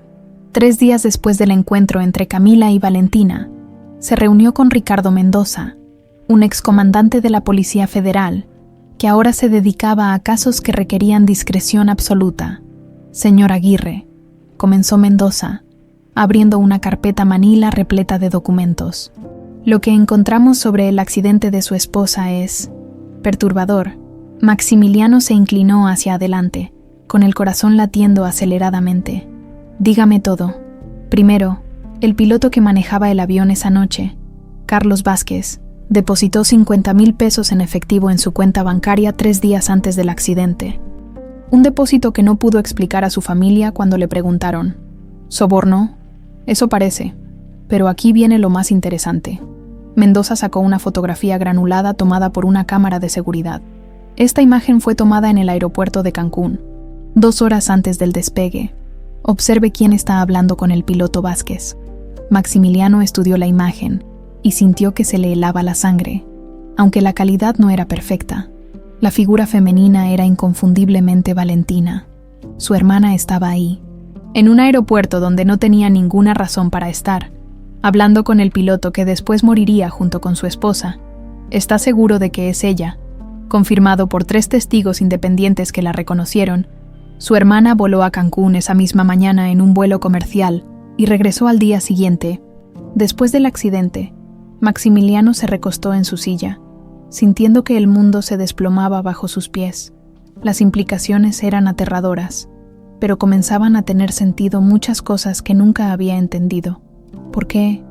Speaker 1: 3 días después del encuentro entre Camila y Valentina, se reunió con Ricardo Mendoza, un excomandante de la Policía Federal, que ahora se dedicaba a casos que requerían discreción absoluta. «Señor Aguirre», comenzó Mendoza, abriendo una carpeta manila repleta de documentos. «Lo que encontramos sobre el accidente de su esposa es perturbador». Maximiliano se inclinó hacia adelante, con el corazón latiendo aceleradamente. «Dígame todo. Primero, el piloto que manejaba el avión esa noche, Carlos Vázquez, depositó 50,000 pesos en efectivo en su cuenta bancaria 3 días antes del accidente. Un depósito que no pudo explicar a su familia cuando le preguntaron. ¿Soborno? Eso parece, pero aquí viene lo más interesante». Mendoza sacó una fotografía granulada tomada por una cámara de seguridad. Esta imagen fue tomada en el aeropuerto de Cancún, 2 horas antes del despegue. Observe quién está hablando con el piloto Vázquez. Maximiliano estudió la imagen y sintió que se le helaba la sangre, aunque la calidad no era perfecta. La figura femenina era inconfundiblemente Valentina. Su hermana estaba ahí, en un aeropuerto donde no tenía ninguna razón para estar, hablando con el piloto que después moriría junto con su esposa. Está seguro de que es ella, confirmado por 3 testigos independientes que la reconocieron. Su hermana voló a Cancún esa misma mañana en un vuelo comercial y regresó al día siguiente. Después del accidente, Maximiliano se recostó en su silla, sintiendo que el mundo se desplomaba bajo sus pies. Las implicaciones eran aterradoras, pero comenzaban a tener sentido muchas cosas que nunca había entendido. «¿Por qué?»,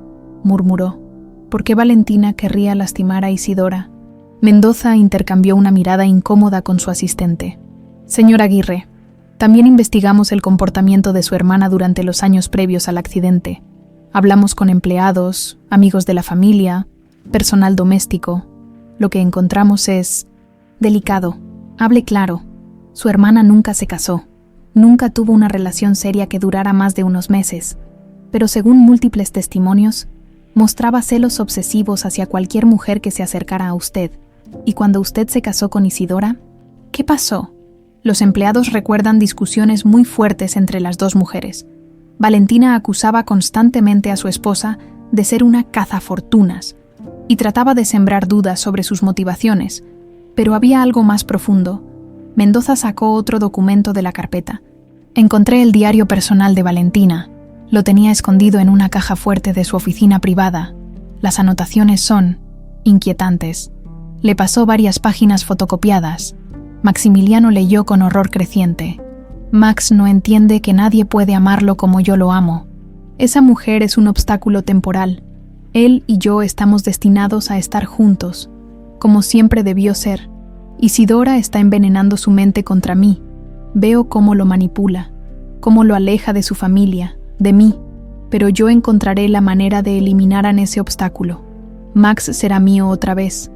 Speaker 1: murmuró. «¿Por qué Valentina querría lastimar a Isidora?». Mendoza intercambió una mirada incómoda con su asistente. «Señor Aguirre, también investigamos el comportamiento de su hermana durante los años previos al accidente. Hablamos con empleados, amigos de la familia, personal doméstico. Lo que encontramos es delicado. Hable claro. Su hermana nunca se casó. Nunca tuvo una relación seria que durara más de unos meses, pero según múltiples testimonios, mostraba celos obsesivos hacia cualquier mujer que se acercara a usted. Y cuando usted se casó con Isidora, ¿qué pasó?». Los empleados recuerdan discusiones muy fuertes entre las 2 mujeres. Valentina acusaba constantemente a su esposa de ser una cazafortunas y trataba de sembrar dudas sobre sus motivaciones, pero había algo más profundo. Mendoza sacó otro documento de la carpeta. «Encontré el diario personal de Valentina. Lo tenía escondido en una caja fuerte de su oficina privada. Las anotaciones son inquietantes. Le pasó varias páginas fotocopiadas». Maximiliano leyó con horror creciente. «Max no entiende que nadie puede amarlo como yo lo amo. Esa mujer es un obstáculo temporal. Él y yo estamos destinados a estar juntos, como siempre debió ser. Isidora está envenenando su mente contra mí. Veo cómo lo manipula. cómo lo aleja de su familia, de mí, pero yo encontraré la manera de eliminar ese obstáculo. Max será mío otra vez.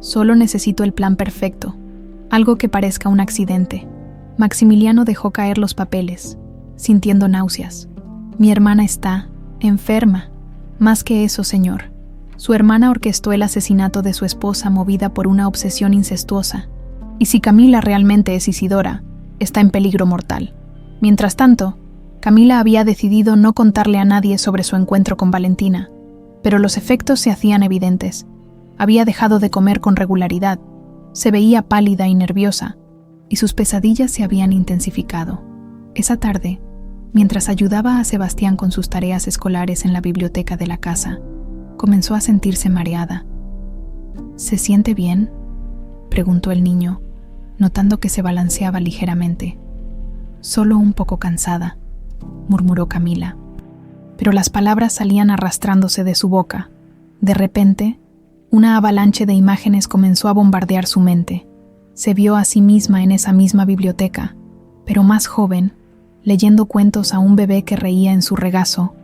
Speaker 1: Solo necesito el plan perfecto, algo que parezca un accidente. Maximiliano dejó caer los papeles, sintiendo náuseas. Mi hermana está enferma. Más que eso, señor. Su hermana orquestó el asesinato de su esposa movida por una obsesión incestuosa. Y si Camila realmente es Isidora, está en peligro mortal. Mientras tanto, Camila había decidido no contarle a nadie sobre su encuentro con Valentina, pero los efectos se hacían evidentes. Había dejado de comer con regularidad, se veía pálida y nerviosa, y sus pesadillas se habían intensificado. Esa tarde, mientras ayudaba a Sebastián con sus tareas escolares en la biblioteca de la casa, comenzó a sentirse mareada. ¿Se siente bien?, preguntó el niño, notando que se balanceaba ligeramente. Solo un poco cansada, murmuró Camila. Pero las palabras salían arrastrándose de su boca. De repente, una avalanche de imágenes comenzó a bombardear su mente. Se vio a sí misma en esa misma biblioteca, pero más joven, leyendo cuentos a un bebé que reía en su regazo.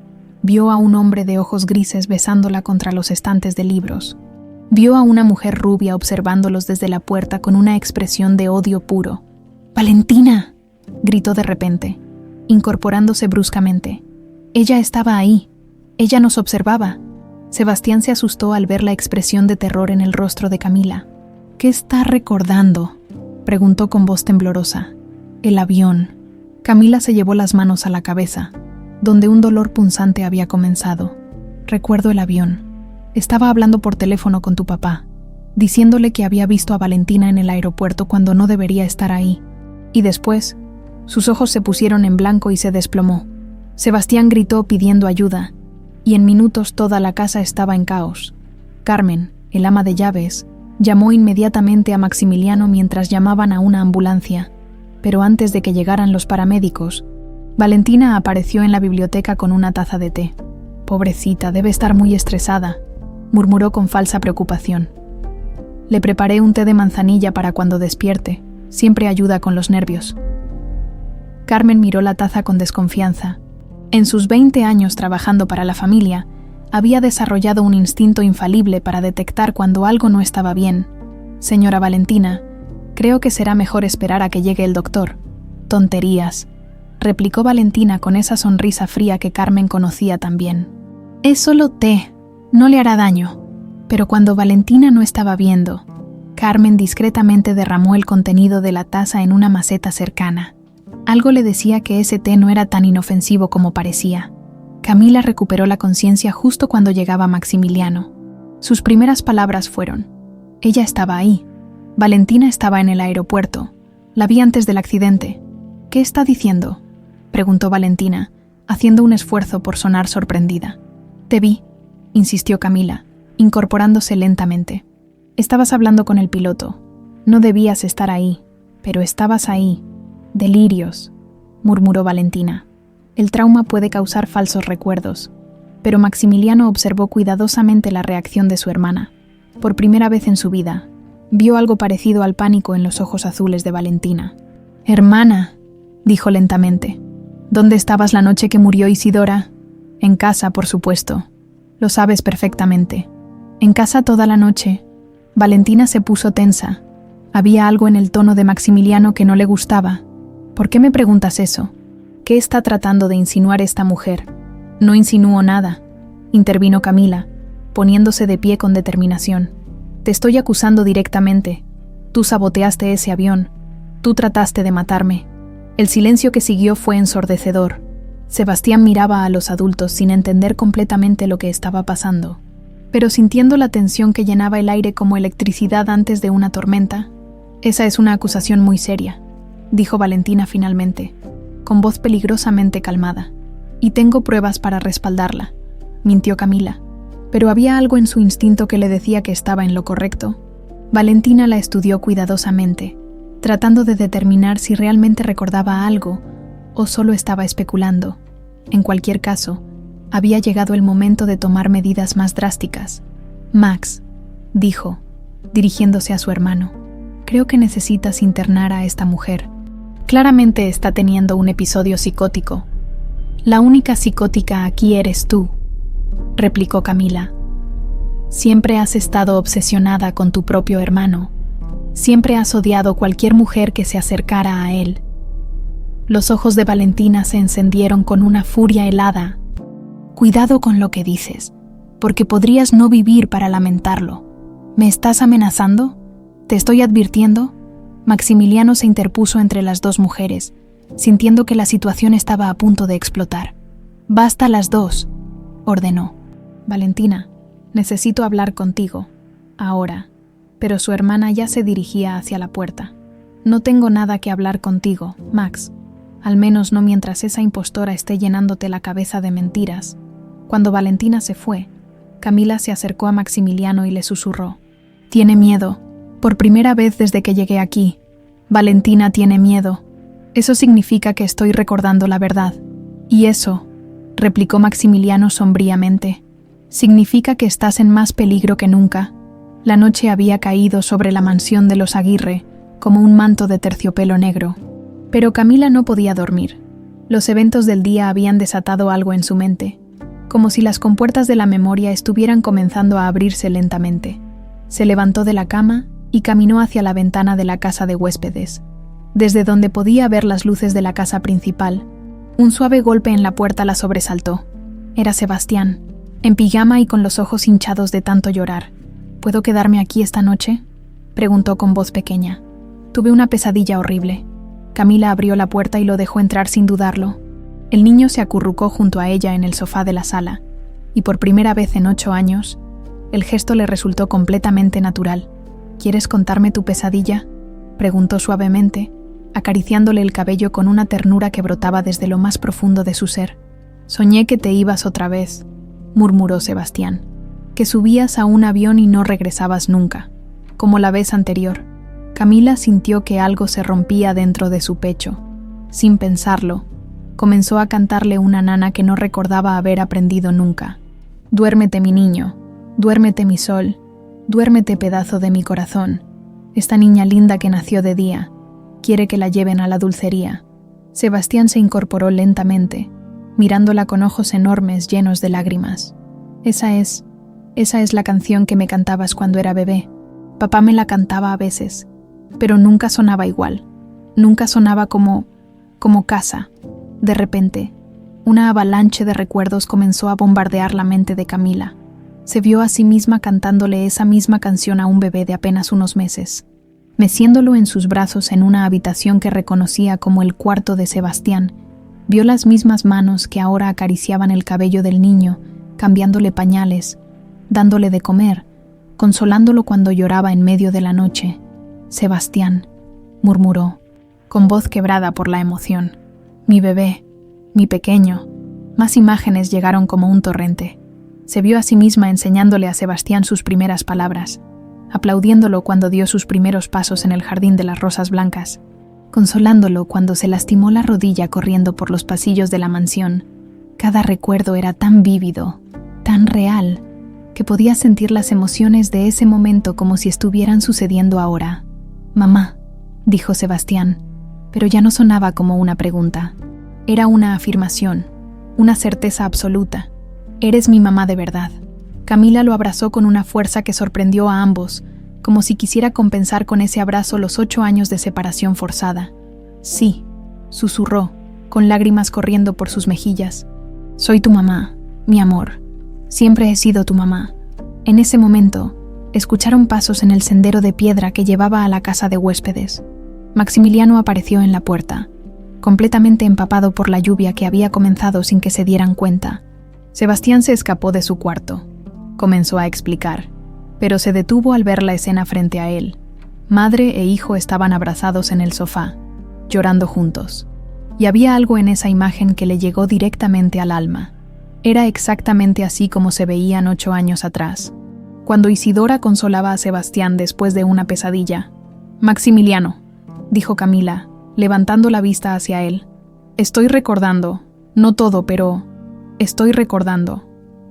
Speaker 1: Vio a un hombre de ojos grises besándola contra los estantes de libros. Vio a una mujer rubia observándolos desde la puerta con una expresión de odio puro. ¡Valentina!, gritó de repente, incorporándose bruscamente. Ella estaba ahí. Ella nos observaba. Sebastián se asustó al ver la expresión de terror en el rostro de Camila. ¿Qué está recordando?, preguntó con voz temblorosa. El avión. Camila se llevó las manos a la cabeza, donde un dolor punzante había comenzado. Recuerdo el avión. Estaba hablando por teléfono con tu papá, diciéndole que había visto a Valentina en el aeropuerto cuando no debería estar ahí. Y después, sus ojos se pusieron en blanco y se desplomó. Sebastián gritó pidiendo ayuda, y en minutos toda la casa estaba en caos. Carmen, el ama de llaves, llamó inmediatamente a Maximiliano mientras llamaban a una ambulancia, pero antes de que llegaran los paramédicos, Valentina apareció en la biblioteca con una taza de té. Pobrecita, debe estar muy estresada, murmuró con falsa preocupación. Le preparé un té de manzanilla para cuando despierte, siempre ayuda con los nervios. Carmen miró la taza con desconfianza. En sus 20 años trabajando para la familia, había desarrollado un instinto infalible para detectar cuando algo no estaba bien. Señora Valentina, creo que será mejor esperar a que llegue el doctor. Tonterías, replicó Valentina con esa sonrisa fría que Carmen conocía también. Es solo té, no le hará daño. Pero cuando Valentina no estaba viendo, Carmen discretamente derramó el contenido de la taza en una maceta cercana. Algo le decía que ese té no era tan inofensivo como parecía. Camila recuperó la conciencia justo cuando llegaba Maximiliano. Sus primeras palabras fueron: ella estaba ahí. Valentina estaba en el aeropuerto. La vi antes del accidente. ¿Qué está diciendo?, preguntó Valentina, haciendo un esfuerzo por sonar sorprendida. Te vi, insistió Camila, incorporándose lentamente. Estabas hablando con el piloto. No debías estar ahí, pero estabas ahí. Delirios, murmuró Valentina. El trauma puede causar falsos recuerdos, pero Maximiliano observó cuidadosamente la reacción de su hermana. Por primera vez en su vida, vio algo parecido al pánico en los ojos azules de Valentina. Hermana, dijo lentamente, ¿dónde estabas la noche que murió Isidora? En casa, por supuesto. Lo sabes perfectamente. En casa toda la noche. Valentina se puso tensa. Había algo en el tono de Maximiliano que no le gustaba. ¿Por qué me preguntas eso? ¿Qué está tratando de insinuar esta mujer? No insinúo nada, intervino Camila, poniéndose de pie con determinación. Te estoy acusando directamente. Tú saboteaste ese avión. Tú trataste de matarme. El silencio que siguió fue ensordecedor. Sebastián miraba a los adultos sin entender completamente lo que estaba pasando. Pero sintiendo la tensión que llenaba el aire como electricidad antes de una tormenta, esa es una acusación muy seria, dijo Valentina finalmente, con voz peligrosamente calmada. Y tengo pruebas para respaldarla, mintió Camila, pero había algo en su instinto que le decía que estaba en lo correcto. Valentina la estudió cuidadosamente, tratando de determinar si realmente recordaba algo o solo estaba especulando. En cualquier caso, había llegado el momento de tomar medidas más drásticas. Max, dijo, dirigiéndose a su hermano, creo que necesitas internar a esta mujer. Claramente está teniendo un episodio psicótico. La única psicótica aquí eres tú, replicó Camila. Siempre has estado obsesionada con tu propio hermano. Siempre has odiado cualquier mujer que se acercara a él. Los ojos de Valentina se encendieron con una furia helada. Cuidado con lo que dices, porque podrías no vivir para lamentarlo. ¿Me estás amenazando? ¿Te estoy advirtiendo? Maximiliano se interpuso entre las dos mujeres, sintiendo que la situación estaba a punto de explotar. «Basta las dos», ordenó. «Valentina, necesito hablar contigo, ahora». Pero su hermana ya se dirigía hacia la puerta. «No tengo nada que hablar contigo, Max. Al menos no mientras esa impostora esté llenándote la cabeza de mentiras». Cuando Valentina se fue, Camila se acercó a Maximiliano y le susurró. «Tiene miedo. Por primera vez desde que llegué aquí. Valentina tiene miedo. Eso significa que estoy recordando la verdad». «Y eso», replicó Maximiliano sombríamente, «significa que estás en más peligro que nunca». La noche había caído sobre la mansión de los Aguirre como un manto de terciopelo negro. Pero Camila no podía dormir. Los eventos del día habían desatado algo en su mente, como si las compuertas de la memoria estuvieran comenzando a abrirse lentamente. Se levantó de la cama y caminó hacia la ventana de la casa de huéspedes. Desde donde podía ver las luces de la casa principal, un suave golpe en la puerta la sobresaltó. Era Sebastián, en pijama y con los ojos hinchados de tanto llorar. «¿Puedo quedarme aquí esta noche?», preguntó con voz pequeña. «Tuve una pesadilla horrible». Camila abrió la puerta y lo dejó entrar sin dudarlo. El niño se acurrucó junto a ella en el sofá de la sala, y por primera vez en 8 años, el gesto le resultó completamente natural. «¿Quieres contarme tu pesadilla?», preguntó suavemente, acariciándole el cabello con una ternura que brotaba desde lo más profundo de su ser. «Soñé que te ibas otra vez», murmuró Sebastián, «que subías a un avión y no regresabas nunca, como la vez anterior». Camila sintió que algo se rompía dentro de su pecho. Sin pensarlo, comenzó a cantarle una nana que no recordaba haber aprendido nunca. «Duérmete, mi niño, duérmete, mi sol, duérmete, pedazo de mi corazón. Esta niña linda que nació de día, quiere que la lleven a la dulcería». Sebastián se incorporó lentamente, mirándola con ojos enormes llenos de lágrimas. Esa es la canción que me cantabas cuando era bebé. Papá me la cantaba a veces, pero nunca sonaba igual. Nunca sonaba como casa». De repente, una avalanche de recuerdos comenzó a bombardear la mente de Camila. Se vio a sí misma cantándole esa misma canción a un bebé de apenas unos meses, meciéndolo en sus brazos en una habitación que reconocía como el cuarto de Sebastián. Vio las mismas manos que ahora acariciaban el cabello del niño, cambiándole pañales, dándole de comer, consolándolo cuando lloraba en medio de la noche. «Sebastián», murmuró, con voz quebrada por la emoción. «Mi bebé, mi pequeño». Más imágenes llegaron como un torrente. Se vio a sí misma enseñándole a Sebastián sus primeras palabras, aplaudiéndolo cuando dio sus primeros pasos en el jardín de las rosas blancas, consolándolo cuando se lastimó la rodilla corriendo por los pasillos de la mansión. Cada recuerdo era tan vívido, tan real, que podía sentir las emociones de ese momento como si estuvieran sucediendo ahora. «Mamá», dijo Sebastián, pero ya no sonaba como una pregunta. Era una afirmación, una certeza absoluta. «Eres mi mamá de verdad». Camila lo abrazó con una fuerza que sorprendió a ambos, como si quisiera compensar con ese abrazo los 8 años de separación forzada. «Sí», susurró, con lágrimas corriendo por sus mejillas. «Soy tu mamá, mi amor. Siempre he sido tu mamá». En ese momento, escucharon pasos en el sendero de piedra que llevaba a la casa de huéspedes. Maximiliano apareció en la puerta, completamente empapado por la lluvia que había comenzado sin que se dieran cuenta. Sebastián se escapó de su cuarto. Comenzó a explicar, pero se detuvo al ver la escena frente a él. Madre e hijo estaban abrazados en el sofá, llorando juntos. Y había algo en esa imagen que le llegó directamente al alma. Era exactamente así como se veían 8 años atrás, cuando Isidora consolaba a Sebastián después de una pesadilla. «Maximiliano», dijo Camila, levantando la vista hacia él. «Estoy recordando, no todo, pero estoy recordando».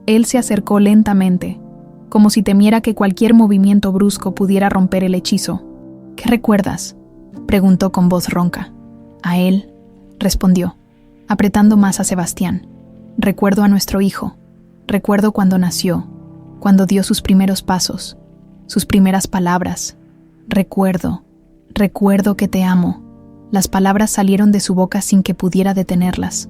Speaker 1: Él se acercó lentamente, como si temiera que cualquier movimiento brusco pudiera romper el hechizo. «¿Qué recuerdas?», preguntó con voz ronca. A él, respondió, apretando más a Sebastián. Recuerdo a nuestro hijo. Recuerdo cuando nació, cuando dio sus primeros pasos, sus primeras palabras. Recuerdo que te amo. Las palabras salieron de su boca sin que pudiera detenerlas,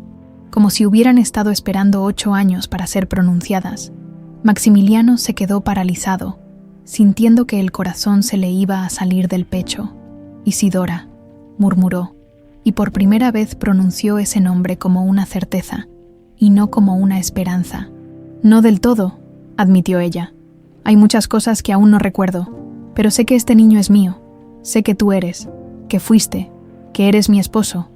Speaker 1: como si hubieran estado esperando 8 años para ser pronunciadas. Maximiliano se quedó paralizado, sintiendo que el corazón se le iba a salir del pecho. Isidora, murmuró, y por primera vez pronunció ese nombre como una certeza, y no como una esperanza. No del todo, admitió ella. Hay muchas cosas que aún no recuerdo, pero sé que este niño es mío. Sé que tú eres, que fuiste, que eres mi esposo.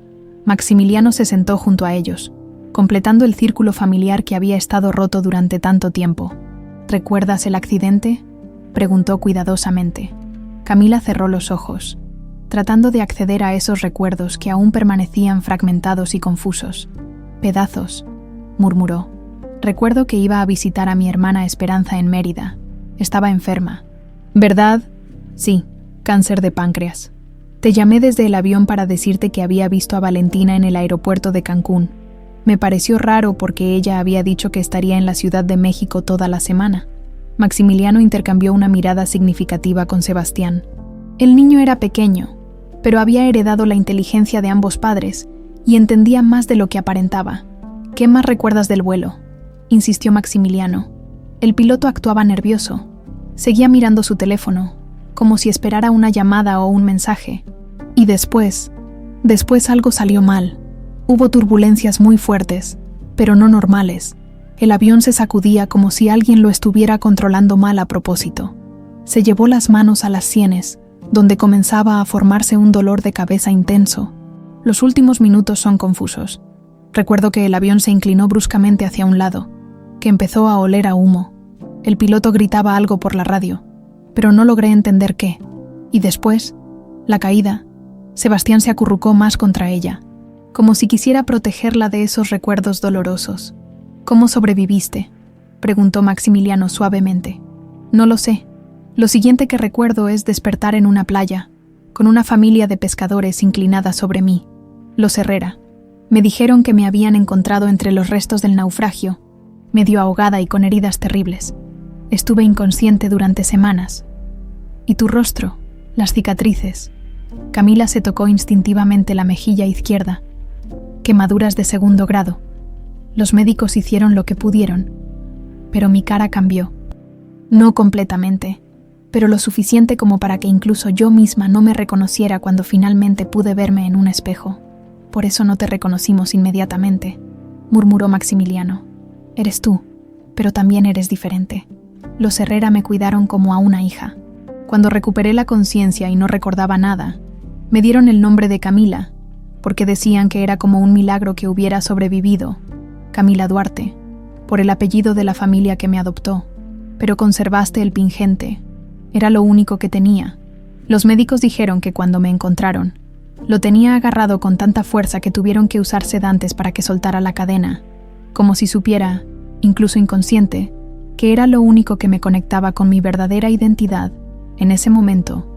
Speaker 1: Maximiliano se sentó junto a ellos, completando el círculo familiar que había estado roto durante tanto tiempo. ¿Recuerdas el accidente?, preguntó cuidadosamente. Camila cerró los ojos, tratando de acceder a esos recuerdos que aún permanecían fragmentados y confusos. Pedazos, murmuró. Recuerdo que iba a visitar a mi hermana Esperanza en Mérida. Estaba enferma. ¿Verdad? Sí, cáncer de páncreas. Te llamé desde el avión para decirte que había visto a Valentina en el aeropuerto de Cancún. Me pareció raro porque ella había dicho que estaría en la Ciudad de México toda la semana. Maximiliano intercambió una mirada significativa con Sebastián. El niño era pequeño, pero había heredado la inteligencia de ambos padres y entendía más de lo que aparentaba. ¿Qué más recuerdas del vuelo?, insistió Maximiliano. El piloto actuaba nervioso. Seguía mirando su teléfono, como si esperara una llamada o un mensaje. Y después algo salió mal. Hubo turbulencias muy fuertes, pero no normales. El avión se sacudía como si alguien lo estuviera controlando mal a propósito. Se llevó las manos a las sienes, donde comenzaba a formarse un dolor de cabeza intenso. Los últimos minutos son confusos. Recuerdo que el avión se inclinó bruscamente hacia un lado, que empezó a oler a humo. El piloto gritaba algo por la radio, pero no logré entender qué. Y después, la caída. Sebastián se acurrucó más contra ella, como si quisiera protegerla de esos recuerdos dolorosos. ¿Cómo sobreviviste?, preguntó Maximiliano suavemente. No lo sé. Lo siguiente que recuerdo es despertar en una playa, con una familia de pescadores inclinada sobre mí. Los Herrera. Me dijeron que me habían encontrado entre los restos del naufragio, medio ahogada y con heridas terribles. Estuve inconsciente durante semanas. ¿Y tu rostro? Las cicatrices. Camila se tocó instintivamente la mejilla izquierda. Quemaduras de 2º grado. Los médicos hicieron lo que pudieron, pero mi cara cambió. No completamente, pero lo suficiente como para que incluso yo misma no me reconociera cuando finalmente pude verme en un espejo. Por eso no te reconocimos inmediatamente, murmuró Maximiliano. Eres tú, pero también eres diferente. Los Herrera me cuidaron como a una hija. Cuando recuperé la conciencia y no recordaba nada, me dieron el nombre de Camila, porque decían que era como un milagro que hubiera sobrevivido. Camila Duarte, por el apellido de la familia que me adoptó, pero conservaste el pingente. Era lo único que tenía. Los médicos dijeron que cuando me encontraron, lo tenía agarrado con tanta fuerza que tuvieron que usar sedantes para que soltara la cadena, como si supiera, incluso inconsciente, que era lo único que me conectaba con mi verdadera identidad. En ese momento,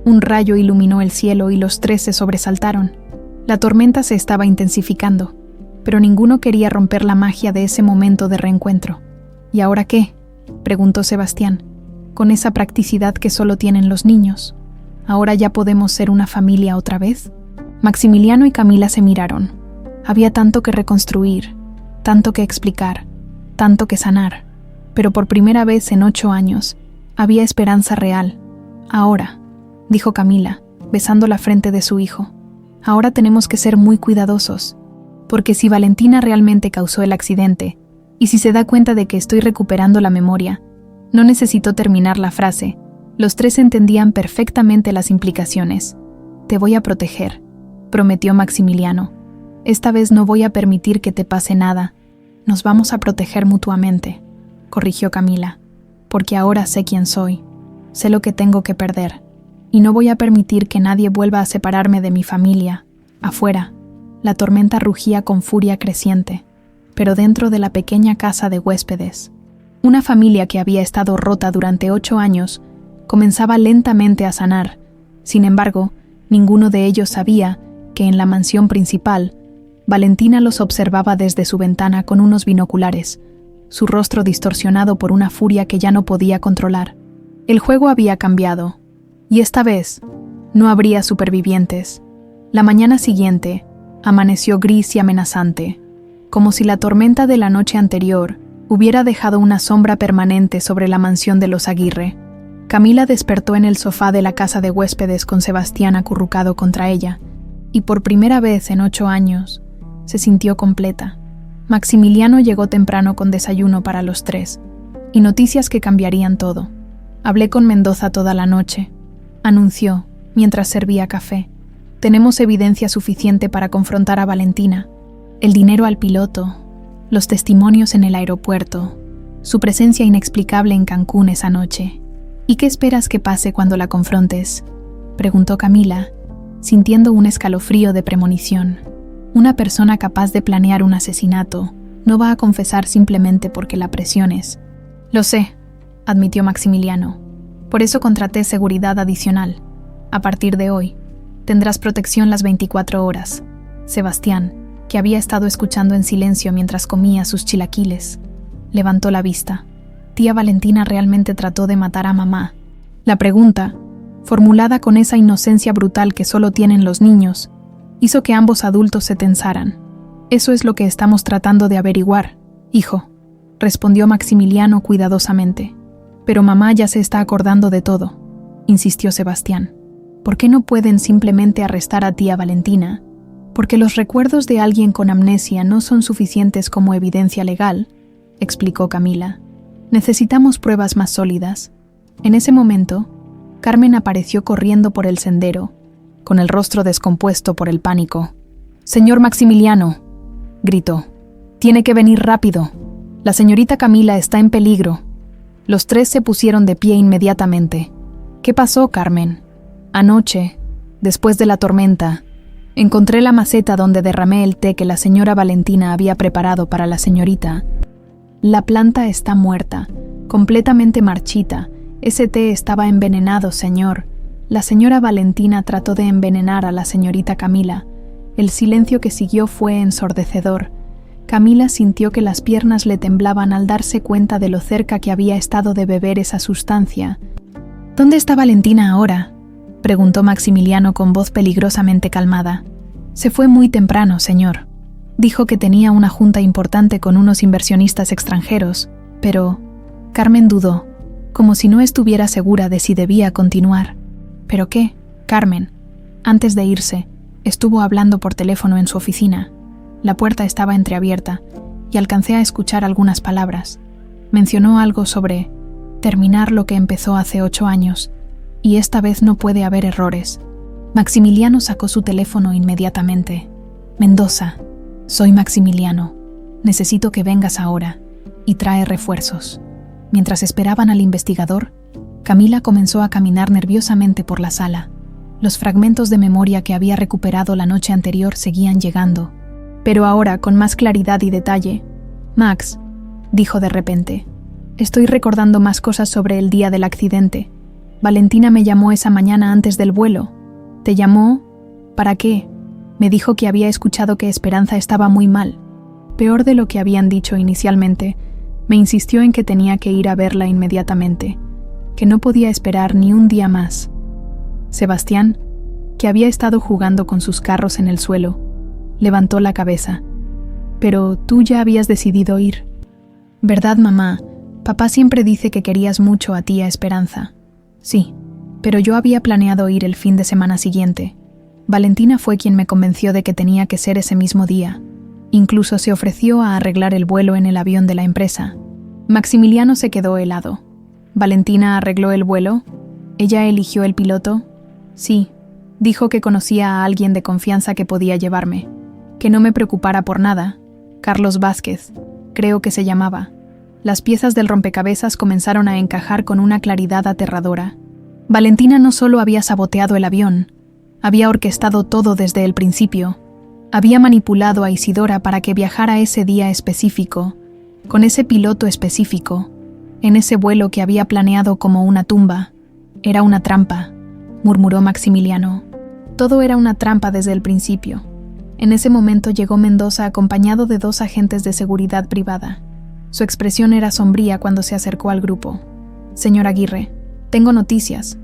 Speaker 1: un rayo iluminó el cielo y los 3 se sobresaltaron. La tormenta se estaba intensificando, pero ninguno quería romper la magia de ese momento de reencuentro. ¿Y ahora qué?, preguntó Sebastián, con esa practicidad que solo tienen los niños. ¿Ahora ya podemos ser una familia otra vez? Maximiliano y Camila se miraron. Había tanto que reconstruir, tanto que explicar, tanto que sanar, pero por primera vez en 8 años, había esperanza real. Ahora, dijo Camila, besando la frente de su hijo, ahora tenemos que ser muy cuidadosos, porque si Valentina realmente causó el accidente, y si se da cuenta de que estoy recuperando la memoria, no necesitó terminar la frase. Los 3 entendían perfectamente las implicaciones. Te voy a proteger, prometió Maximiliano. Esta vez no voy a permitir que te pase nada. Nos vamos a proteger mutuamente, corrigió Camila, porque ahora sé quién soy, sé lo que tengo que perder, y no voy a permitir que nadie vuelva a separarme de mi familia. Afuera, la tormenta rugía con furia creciente, pero dentro de la pequeña casa de huéspedes, una familia que había estado rota durante 8 años comenzaba lentamente a sanar. Sin embargo, ninguno de ellos sabía que en la mansión principal, Valentina los observaba desde su ventana con unos binoculares, su rostro distorsionado por una furia que ya no podía controlar. El juego había cambiado, y esta vez no habría supervivientes. La mañana siguiente amaneció gris y amenazante, como si la tormenta de la noche anterior hubiera dejado una sombra permanente sobre la mansión de los Aguirre. Camila despertó en el sofá de la casa de huéspedes con Sebastián acurrucado contra ella, y por primera vez en 8 años se sintió completa. Maximiliano llegó temprano con desayuno para los 3, y noticias que cambiarían todo. Hablé con Mendoza toda la noche, anunció, mientras servía café. Tenemos evidencia suficiente para confrontar a Valentina. El dinero al piloto, los testimonios en el aeropuerto, su presencia inexplicable en Cancún esa noche. ¿Y qué esperas que pase cuando la confrontes?, preguntó Camila, sintiendo un escalofrío de premonición. Una persona capaz de planear un asesinato no va a confesar simplemente porque la presiones. Lo sé, admitió Maximiliano. Por eso contraté seguridad adicional. A partir de hoy, tendrás protección las 24 horas. Sebastián, que había estado escuchando en silencio mientras comía sus chilaquiles, levantó la vista. Tía Valentina realmente trató de matar a mamá. La pregunta, formulada con esa inocencia brutal que solo tienen los niños, hizo que ambos adultos se tensaran. Eso es lo que estamos tratando de averiguar, hijo, respondió Maximiliano cuidadosamente. Pero mamá ya se está acordando de todo, insistió Sebastián. ¿Por qué no pueden simplemente arrestar a tía Valentina? Porque los recuerdos de alguien con amnesia no son suficientes como evidencia legal, explicó Camila. Necesitamos pruebas más sólidas. En ese momento, Carmen apareció corriendo por el sendero, con el rostro descompuesto por el pánico. «Señor Maximiliano», gritó, «tiene que venir rápido. La señorita Camila está en peligro». Los 3 se pusieron de pie inmediatamente. «¿Qué pasó, Carmen?» «Anoche, después de la tormenta, encontré la maceta donde derramé el té que la señora Valentina había preparado para la señorita. La planta está muerta, completamente marchita. Ese té estaba envenenado, señor. La señora Valentina trató de envenenar a la señorita Camila. El silencio que siguió fue ensordecedor. Camila sintió que las piernas le temblaban al darse cuenta de lo cerca que había estado de beber esa sustancia. «¿Dónde está Valentina ahora?», preguntó Maximiliano con voz peligrosamente calmada. «Se fue muy temprano, señor. Dijo que tenía una junta importante con unos inversionistas extranjeros, pero…» Carmen dudó, como si no estuviera segura de si debía continuar. «¿Pero qué, Carmen?». Antes de irse, estuvo hablando por teléfono en su oficina. La puerta estaba entreabierta y alcancé a escuchar algunas palabras. Mencionó algo sobre terminar lo que empezó hace 8 años, y esta vez no puede haber errores. Maximiliano sacó su teléfono inmediatamente. «Mendoza, soy Maximiliano. Necesito que vengas ahora, y trae refuerzos». Mientras esperaban al investigador, Camila comenzó a caminar nerviosamente por la sala. Los fragmentos de memoria que había recuperado la noche anterior seguían llegando, pero ahora con más claridad y detalle. «Max», dijo de repente, «estoy recordando más cosas sobre el día del accidente. Valentina me llamó esa mañana antes del vuelo». «¿Te llamó? ¿Para qué?». «Me dijo que había escuchado que Esperanza estaba muy mal. Peor de lo que habían dicho inicialmente. Me insistió en que tenía que ir a verla inmediatamente, que no podía esperar ni un día más». Sebastián, que había estado jugando con sus carros en el suelo, levantó la cabeza. «Pero tú ya habías decidido ir». «¿Verdad, mamá? Papá siempre dice que querías mucho a tía Esperanza». «Sí, pero yo había planeado ir el fin de semana siguiente. Valentina fue quien me convenció de que tenía que ser ese mismo día. Incluso se ofreció a arreglar el vuelo en el avión de la empresa». Maximiliano se quedó helado. «¿Valentina arregló el vuelo? ¿Ella eligió el piloto?». «Sí, dijo que conocía a alguien de confianza que podía llevarme. Que no me preocupara por nada. Carlos Vázquez, creo que se llamaba». Las piezas del rompecabezas comenzaron a encajar con una claridad aterradora. Valentina no solo había saboteado el avión, había orquestado todo desde el principio. Había manipulado a Isidora para que viajara ese día específico, con ese piloto específico, en ese vuelo que había planeado como una tumba. «Era una trampa», murmuró Maximiliano. Todo era una trampa desde el principio. En ese momento llegó Mendoza acompañado de 2 agentes de seguridad privada. Su expresión era sombría cuando se acercó al grupo. «Señor Aguirre, tengo noticias.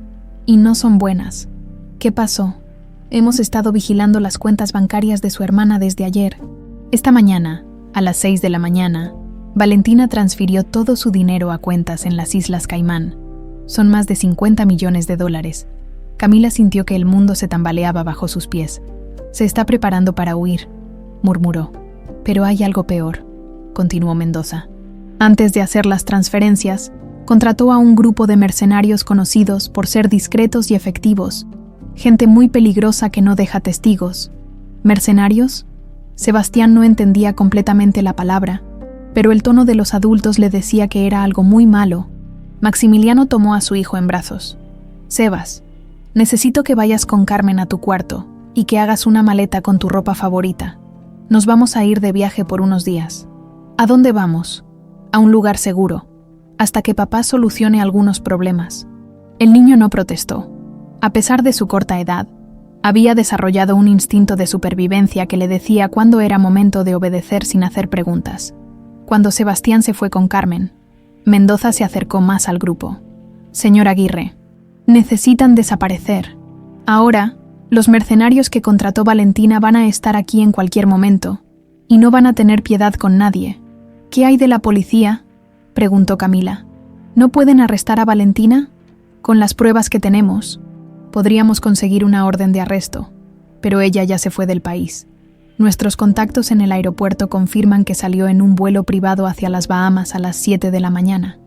Speaker 1: Y no son buenas». «¿Qué pasó?» «Hemos estado vigilando las cuentas bancarias de su hermana desde ayer. Esta mañana, a las 6 de la mañana, Valentina transfirió todo su dinero a cuentas en las Islas Caimán. Son más de $50 millones. Camila sintió que el mundo se tambaleaba bajo sus pies. «Se está preparando para huir», murmuró. «Pero hay algo peor», continuó Mendoza. «Antes de hacer las transferencias, contrató a un grupo de mercenarios conocidos por ser discretos y efectivos, gente muy peligrosa que no deja testigos». ¿Mercenarios? Sebastián no entendía completamente la palabra, pero el tono de los adultos le decía que era algo muy malo. Maximiliano tomó a su hijo en brazos. «Sebas, necesito que vayas con Carmen a tu cuarto y que hagas una maleta con tu ropa favorita. Nos vamos a ir de viaje por unos días». «¿A dónde vamos?» «A un lugar seguro, hasta que papá solucione algunos problemas». El niño no protestó. A pesar de su corta edad, había desarrollado un instinto de supervivencia que le decía cuándo era momento de obedecer sin hacer preguntas. Cuando Sebastián se fue con Carmen, Mendoza se acercó más al grupo. «Señor Aguirre, necesitan desaparecer. Ahora, los mercenarios que contrató Valentina van a estar aquí en cualquier momento, y no van a tener piedad con nadie». «¿Qué hay de la policía?», preguntó Camila. «¿No pueden arrestar a Valentina? Con las pruebas que tenemos, podríamos conseguir una orden de arresto, pero ella ya se fue del país. Nuestros contactos en el aeropuerto confirman que salió en un vuelo privado hacia las Bahamas a las 7 de la mañana».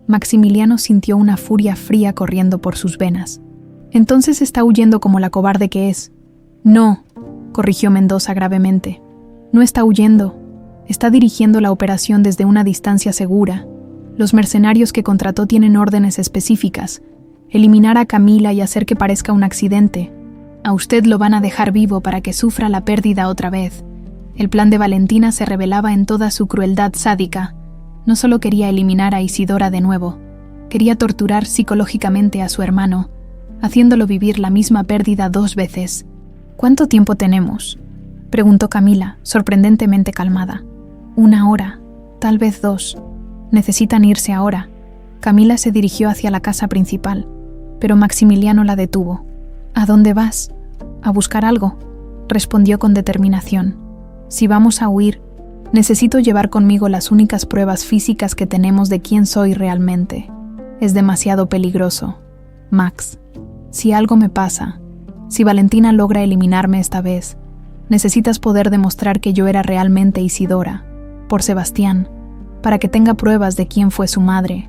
Speaker 1: Maximiliano sintió una furia fría corriendo por sus venas. «Entonces está huyendo como la cobarde que es». «No», corrigió Mendoza gravemente. «No está huyendo. Está dirigiendo la operación desde una distancia segura. Los mercenarios que contrató tienen órdenes específicas: eliminar a Camila y hacer que parezca un accidente. A usted lo van a dejar vivo para que sufra la pérdida otra vez». El plan de Valentina se revelaba en toda su crueldad sádica. No solo quería eliminar a Isidora de nuevo, quería torturar psicológicamente a su hermano, haciéndolo vivir la misma pérdida 2 veces. «¿Cuánto tiempo tenemos?», preguntó Camila, sorprendentemente calmada. «1 hora, tal vez 2. Necesitan irse ahora». Camila se dirigió hacia la casa principal, pero Maximiliano la detuvo. «¿A dónde vas?». «A buscar algo», respondió con determinación. «Si vamos a huir, necesito llevar conmigo las únicas pruebas físicas que tenemos de quién soy realmente. Es demasiado peligroso, Max. Si algo me pasa, si Valentina logra eliminarme esta vez, necesitas poder demostrar que yo era realmente Isidora, por Sebastián, para que tenga pruebas de quién fue su madre».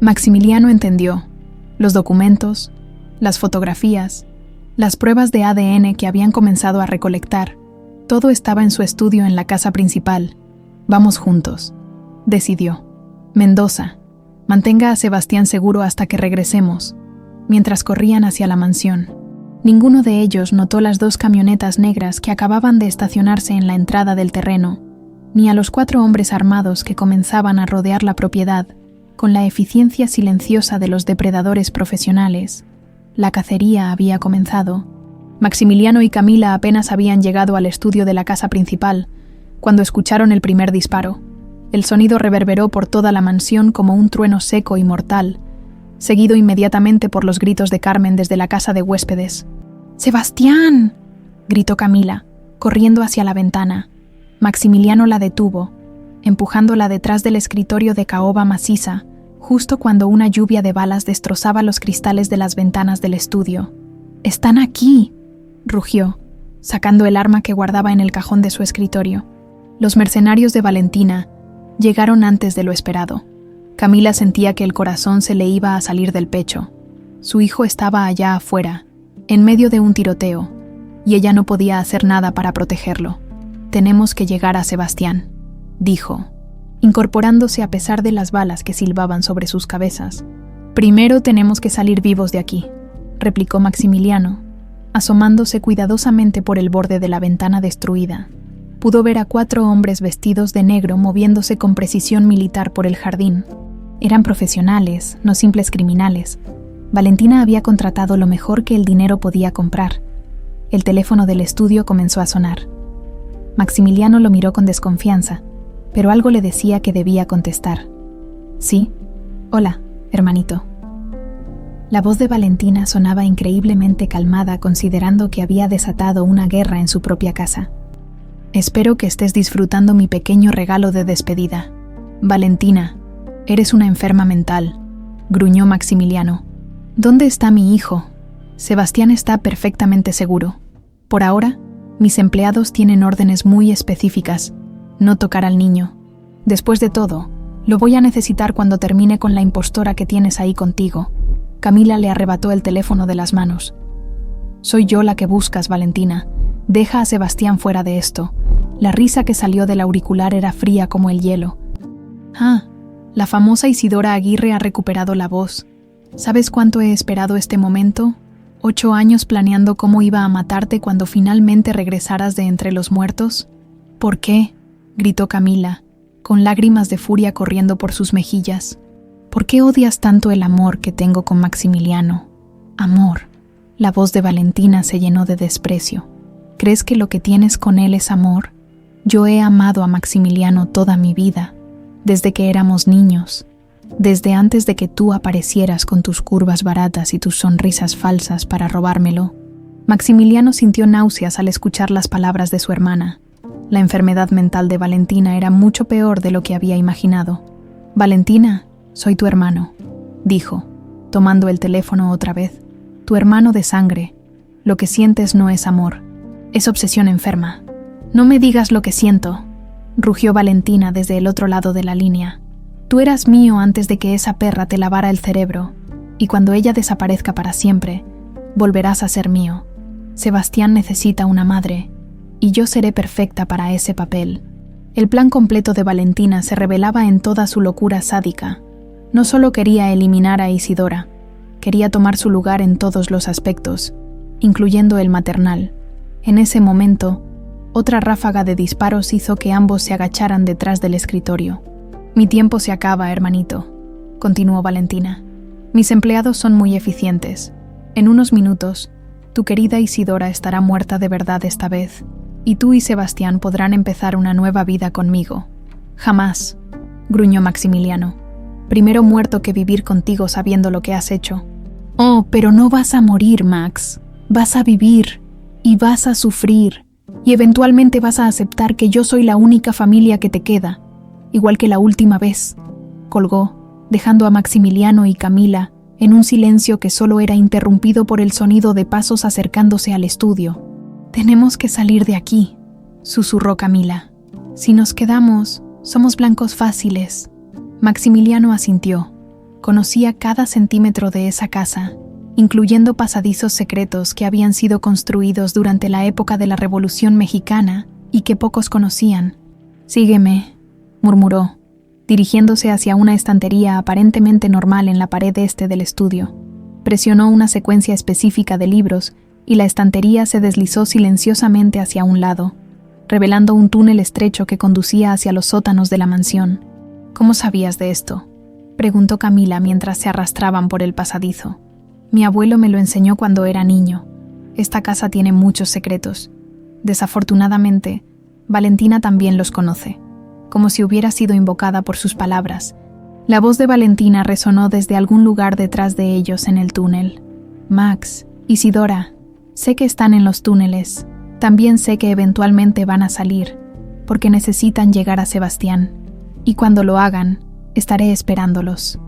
Speaker 1: Maximiliano entendió. Los documentos, las fotografías, las pruebas de ADN que habían comenzado a recolectar, todo estaba en su estudio en la casa principal. «Vamos juntos», decidió. «Mendoza, mantenga a Sebastián seguro hasta que regresemos». Mientras corrían hacia la mansión, ninguno de ellos notó las 2 camionetas negras que acababan de estacionarse en la entrada del terreno, ni a los 4 hombres armados que comenzaban a rodear la propiedad con la eficiencia silenciosa de los depredadores profesionales. La cacería había comenzado. Maximiliano y Camila apenas habían llegado al estudio de la casa principal cuando escucharon el primer disparo. El sonido reverberó por toda la mansión como un trueno seco y mortal, seguido inmediatamente por los gritos de Carmen desde la casa de huéspedes. «¡Sebastián!», gritó Camila, corriendo hacia la ventana. Maximiliano la detuvo, empujándola detrás del escritorio de caoba maciza, justo cuando una lluvia de balas destrozaba los cristales de las ventanas del estudio. «¡Están aquí!», rugió, sacando el arma que guardaba en el cajón de su escritorio. Los mercenarios de Valentina llegaron antes de lo esperado. Camila sentía que el corazón se le iba a salir del pecho. Su hijo estaba allá afuera, en medio de un tiroteo, y ella no podía hacer nada para protegerlo. «Tenemos que llegar a Sebastián», dijo, incorporándose a pesar de las balas que silbaban sobre sus cabezas. «Primero tenemos que salir vivos de aquí», replicó Maximiliano, asomándose cuidadosamente por el borde de la ventana destruida. Pudo ver a 4 hombres vestidos de negro moviéndose con precisión militar por el jardín. Eran profesionales, no simples criminales. Valentina había contratado lo mejor que el dinero podía comprar. El teléfono del estudio comenzó a sonar. Maximiliano lo miró con desconfianza, pero algo le decía que debía contestar. «Sí. Hola, hermanito». La voz de Valentina sonaba increíblemente calmada considerando que había desatado una guerra en su propia casa. «Espero que estés disfrutando mi pequeño regalo de despedida. Valentina, eres una enferma mental», gruñó Maximiliano. «¿Dónde está mi hijo? Sebastián está perfectamente seguro. Por ahora, mis empleados tienen órdenes muy específicas. No tocar al niño. Después de todo, lo voy a necesitar cuando termine con la impostora que tienes ahí contigo». Camila le arrebató el teléfono de las manos. «Soy yo la que buscas, Valentina. Deja a Sebastián fuera de esto». La risa que salió del auricular era fría como el hielo. «Ah, la famosa Isidora Aguirre ha recuperado la voz. ¿Sabes cuánto he esperado este momento? 8 años planeando cómo iba a matarte cuando finalmente regresaras de entre los muertos». «¿Por qué?», gritó Camila, con lágrimas de furia corriendo por sus mejillas. «¿Por qué odias tanto el amor que tengo con Maximiliano?» «Amor». La voz de Valentina se llenó de desprecio. «¿Crees que lo que tienes con él es amor? Yo he amado a Maximiliano toda mi vida, desde que éramos niños, desde antes de que tú aparecieras con tus curvas baratas y tus sonrisas falsas para robármelo». Maximiliano sintió náuseas al escuchar las palabras de su hermana. La enfermedad mental de Valentina era mucho peor de lo que había imaginado. «Valentina, soy tu hermano», dijo, tomando el teléfono otra vez. «Tu hermano de sangre. Lo que sientes no es amor, es obsesión enferma». «No me digas lo que siento», rugió Valentina desde el otro lado de la línea. «Tú eras mío antes de que esa perra te lavara el cerebro, y cuando ella desaparezca para siempre, volverás a ser mío. Sebastián necesita una madre, y yo seré perfecta para ese papel». El plan completo de Valentina se revelaba en toda su locura sádica. No solo quería eliminar a Isidora, quería tomar su lugar en todos los aspectos, incluyendo el maternal. En ese momento, otra ráfaga de disparos hizo que ambos se agacharan detrás del escritorio. «Mi tiempo se acaba, hermanito», continuó Valentina. «Mis empleados son muy eficientes. En unos minutos, tu querida Isidora estará muerta de verdad esta vez, y tú y Sebastián podrán empezar una nueva vida conmigo». «Jamás», gruñó Maximiliano. «Primero muerto que vivir contigo sabiendo lo que has hecho». «Oh, pero no vas a morir, Max. Vas a vivir, y vas a sufrir, y eventualmente vas a aceptar que yo soy la única familia que te queda, igual que la última vez». Colgó, dejando a Maximiliano y Camila en un silencio que solo era interrumpido por el sonido de pasos acercándose al estudio. «Tenemos que salir de aquí», susurró Camila. «Si nos quedamos, somos blancos fáciles». Maximiliano asintió. Conocía cada centímetro de esa casa, incluyendo pasadizos secretos que habían sido construidos durante la época de la Revolución Mexicana y que pocos conocían. «Sígueme», murmuró, dirigiéndose hacia una estantería aparentemente normal en la pared este del estudio. Presionó una secuencia específica de libros y la estantería se deslizó silenciosamente hacia un lado, revelando un túnel estrecho que conducía hacia los sótanos de la mansión. «¿Cómo sabías de esto?», preguntó Camila mientras se arrastraban por el pasadizo. «Mi abuelo me lo enseñó cuando era niño. Esta casa tiene muchos secretos. Desafortunadamente, Valentina también los conoce», como si hubiera sido invocada por sus palabras. La voz de Valentina resonó desde algún lugar detrás de ellos en el túnel. «Max, Isidora, sé que están en los túneles. También sé que eventualmente van a salir, porque necesitan llegar a Sebastián. Y cuando lo hagan, estaré esperándolos».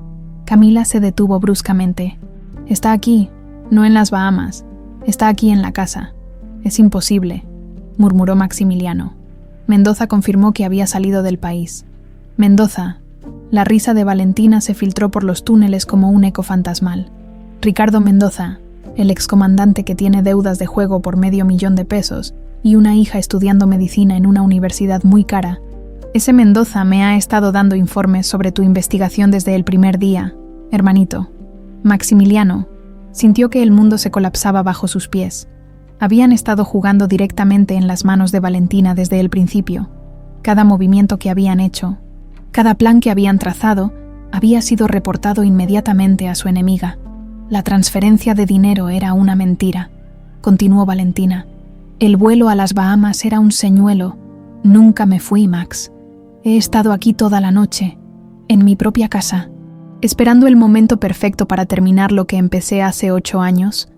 Speaker 1: Camila se detuvo bruscamente. «Está aquí, no en las Bahamas. Está aquí en la casa. Es imposible», murmuró Maximiliano. Mendoza confirmó que había salido del país. «Mendoza». La risa de Valentina se filtró por los túneles como un eco fantasmal. «Ricardo Mendoza, el excomandante que tiene deudas de juego por $500,000 y una hija estudiando medicina en una universidad muy cara. Ese Mendoza me ha estado dando informes sobre tu investigación desde el primer día, hermanito». Maximiliano sintió que el mundo se colapsaba bajo sus pies. Habían estado jugando directamente en las manos de Valentina desde el principio. Cada movimiento que habían hecho, cada plan que habían trazado, había sido reportado inmediatamente a su enemiga. «La transferencia de dinero era una mentira», continuó Valentina. El vuelo a las Bahamas era un señuelo. Nunca me fui, Max. He estado aquí toda la noche, en mi propia casa, esperando el momento perfecto para terminar lo que empecé hace 8 años.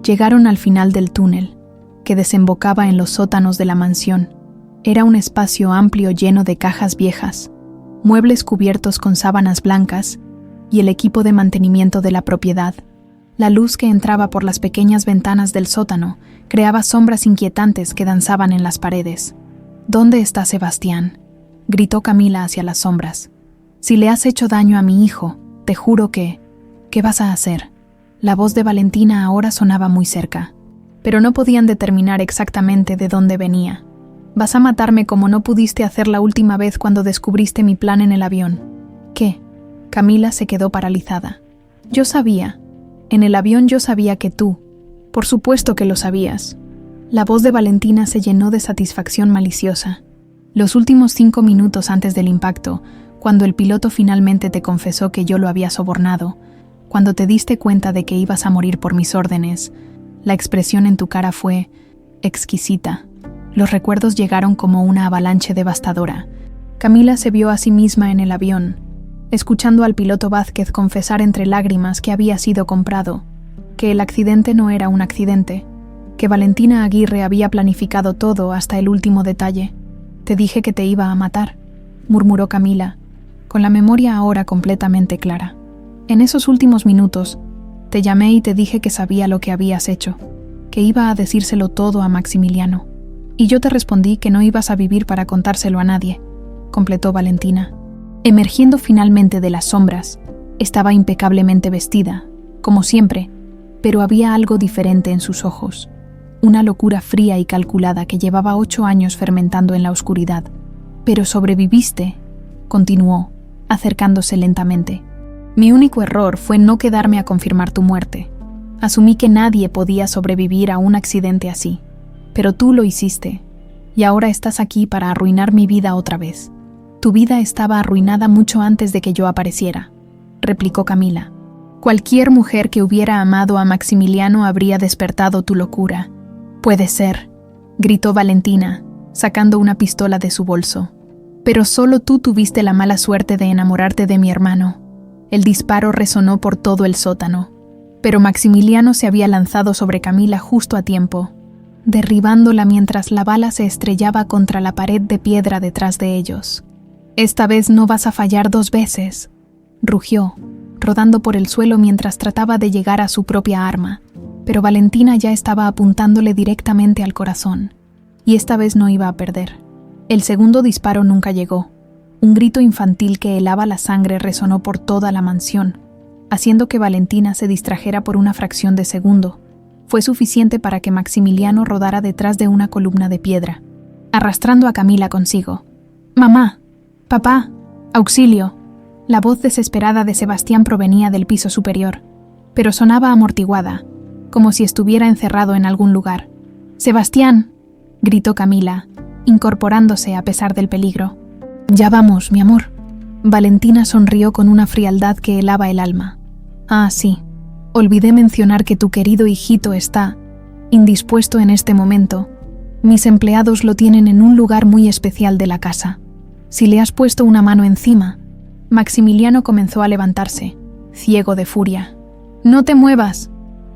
Speaker 1: Llegaron al final del túnel, que desembocaba en los sótanos de la mansión. Era un espacio amplio lleno de cajas viejas, muebles cubiertos con sábanas blancas y el equipo de mantenimiento de la propiedad. La luz que entraba por las pequeñas ventanas del sótano creaba sombras inquietantes que danzaban en las paredes. ¿Dónde está Sebastián?, gritó Camila hacia las sombras. Si le has hecho daño a mi hijo, te juro que... ¿Qué vas a hacer? La voz de Valentina ahora sonaba muy cerca, pero no podían determinar exactamente de dónde venía. Vas a matarme como no pudiste hacer la última vez cuando descubriste mi plan en el avión. ¿Qué? Camila se quedó paralizada. Yo sabía. En el avión yo sabía que tú. Por supuesto que lo sabías. La voz de Valentina se llenó de satisfacción maliciosa. Los últimos 5 minutos antes del impacto, cuando el piloto finalmente te confesó que yo lo había sobornado, cuando te diste cuenta de que ibas a morir por mis órdenes, la expresión en tu cara fue exquisita. Los recuerdos llegaron como una avalancha devastadora. Camila se vio a sí misma en el avión, escuchando al piloto Vázquez confesar entre lágrimas que había sido comprado, que el accidente no era un accidente, que Valentina Aguirre había planificado todo hasta el último detalle. Te dije que te iba a matar, murmuró Camila, con la memoria ahora completamente clara. En esos últimos minutos, te llamé y te dije que sabía lo que habías hecho, que iba a decírselo todo a Maximiliano. Y yo te respondí que no ibas a vivir para contárselo a nadie, completó Valentina. Emergiendo finalmente de las sombras, estaba impecablemente vestida, como siempre, pero había algo diferente en sus ojos. Una locura fría y calculada que llevaba 8 años fermentando en la oscuridad. Pero sobreviviste, continuó, acercándose lentamente. Mi único error fue no quedarme a confirmar tu muerte. Asumí que nadie podía sobrevivir a un accidente así. Pero tú lo hiciste, y ahora estás aquí para arruinar mi vida otra vez. Tu vida estaba arruinada mucho antes de que yo apareciera, replicó Camila. Cualquier mujer que hubiera amado a Maximiliano habría despertado tu locura. Puede ser, gritó Valentina, sacando una pistola de su bolso. Pero solo tú tuviste la mala suerte de enamorarte de mi hermano. El disparo resonó por todo el sótano, pero Maximiliano se había lanzado sobre Camila justo a tiempo, derribándola mientras la bala se estrellaba contra la pared de piedra detrás de ellos. Esta vez no vas a fallar 2 veces, rugió, rodando por el suelo mientras trataba de llegar a su propia arma, pero Valentina ya estaba apuntándole directamente al corazón, y esta vez no iba a perder. El segundo disparo nunca llegó. Un grito infantil que helaba la sangre resonó por toda la mansión, haciendo que Valentina se distrajera por una fracción de segundo. Fue suficiente para que Maximiliano rodara detrás de una columna de piedra, arrastrando a Camila consigo. «Mamá, papá, auxilio». La voz desesperada de Sebastián provenía del piso superior, pero sonaba amortiguada, como si estuviera encerrado en algún lugar. «Sebastián», gritó Camila, incorporándose a pesar del peligro. «Ya vamos, mi amor». Valentina sonrió con una frialdad que helaba el alma. «Ah, sí. Olvidé mencionar que tu querido hijito está indispuesto en este momento. Mis empleados lo tienen en un lugar muy especial de la casa. Si le has puesto una mano encima». Maximiliano comenzó a levantarse, ciego de furia. «No te muevas»,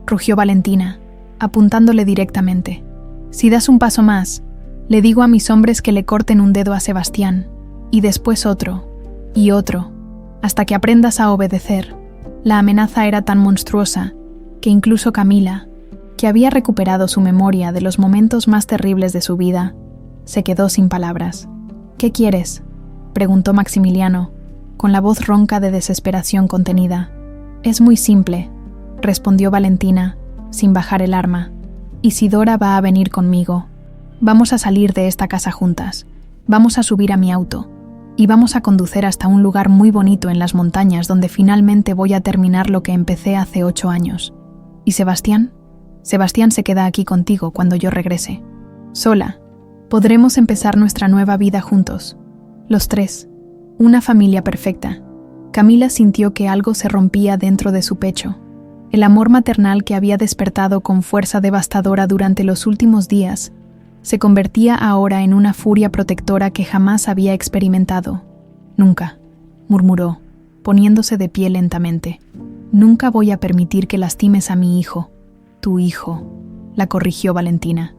Speaker 1: rugió Valentina, apuntándole directamente. «Si das un paso más, le digo a mis hombres que le corten un dedo a Sebastián, y después otro, y otro, hasta que aprendas a obedecer». La amenaza era tan monstruosa que incluso Camila, que había recuperado su memoria de los momentos más terribles de su vida, se quedó sin palabras. «¿Qué quieres?», preguntó Maximiliano, con la voz ronca de desesperación contenida. «Es muy simple», respondió Valentina, sin bajar el arma. «Isidora va a venir conmigo. Vamos a salir de esta casa juntas. Vamos a subir a mi auto. Y vamos a conducir hasta un lugar muy bonito en las montañas donde finalmente voy a terminar lo que empecé hace 8 años. ¿Y Sebastián? Sebastián se queda aquí contigo cuando yo regrese. Sola. Podremos empezar nuestra nueva vida juntos. Los 3. Una familia perfecta». Camila sintió que algo se rompía dentro de su pecho. El amor maternal que había despertado con fuerza devastadora durante los últimos días Se convertía ahora en una furia protectora que jamás había experimentado. «Nunca», murmuró, poniéndose de pie lentamente. «Nunca voy a permitir que lastimes a mi hijo». «Tu hijo», la corrigió Valentina.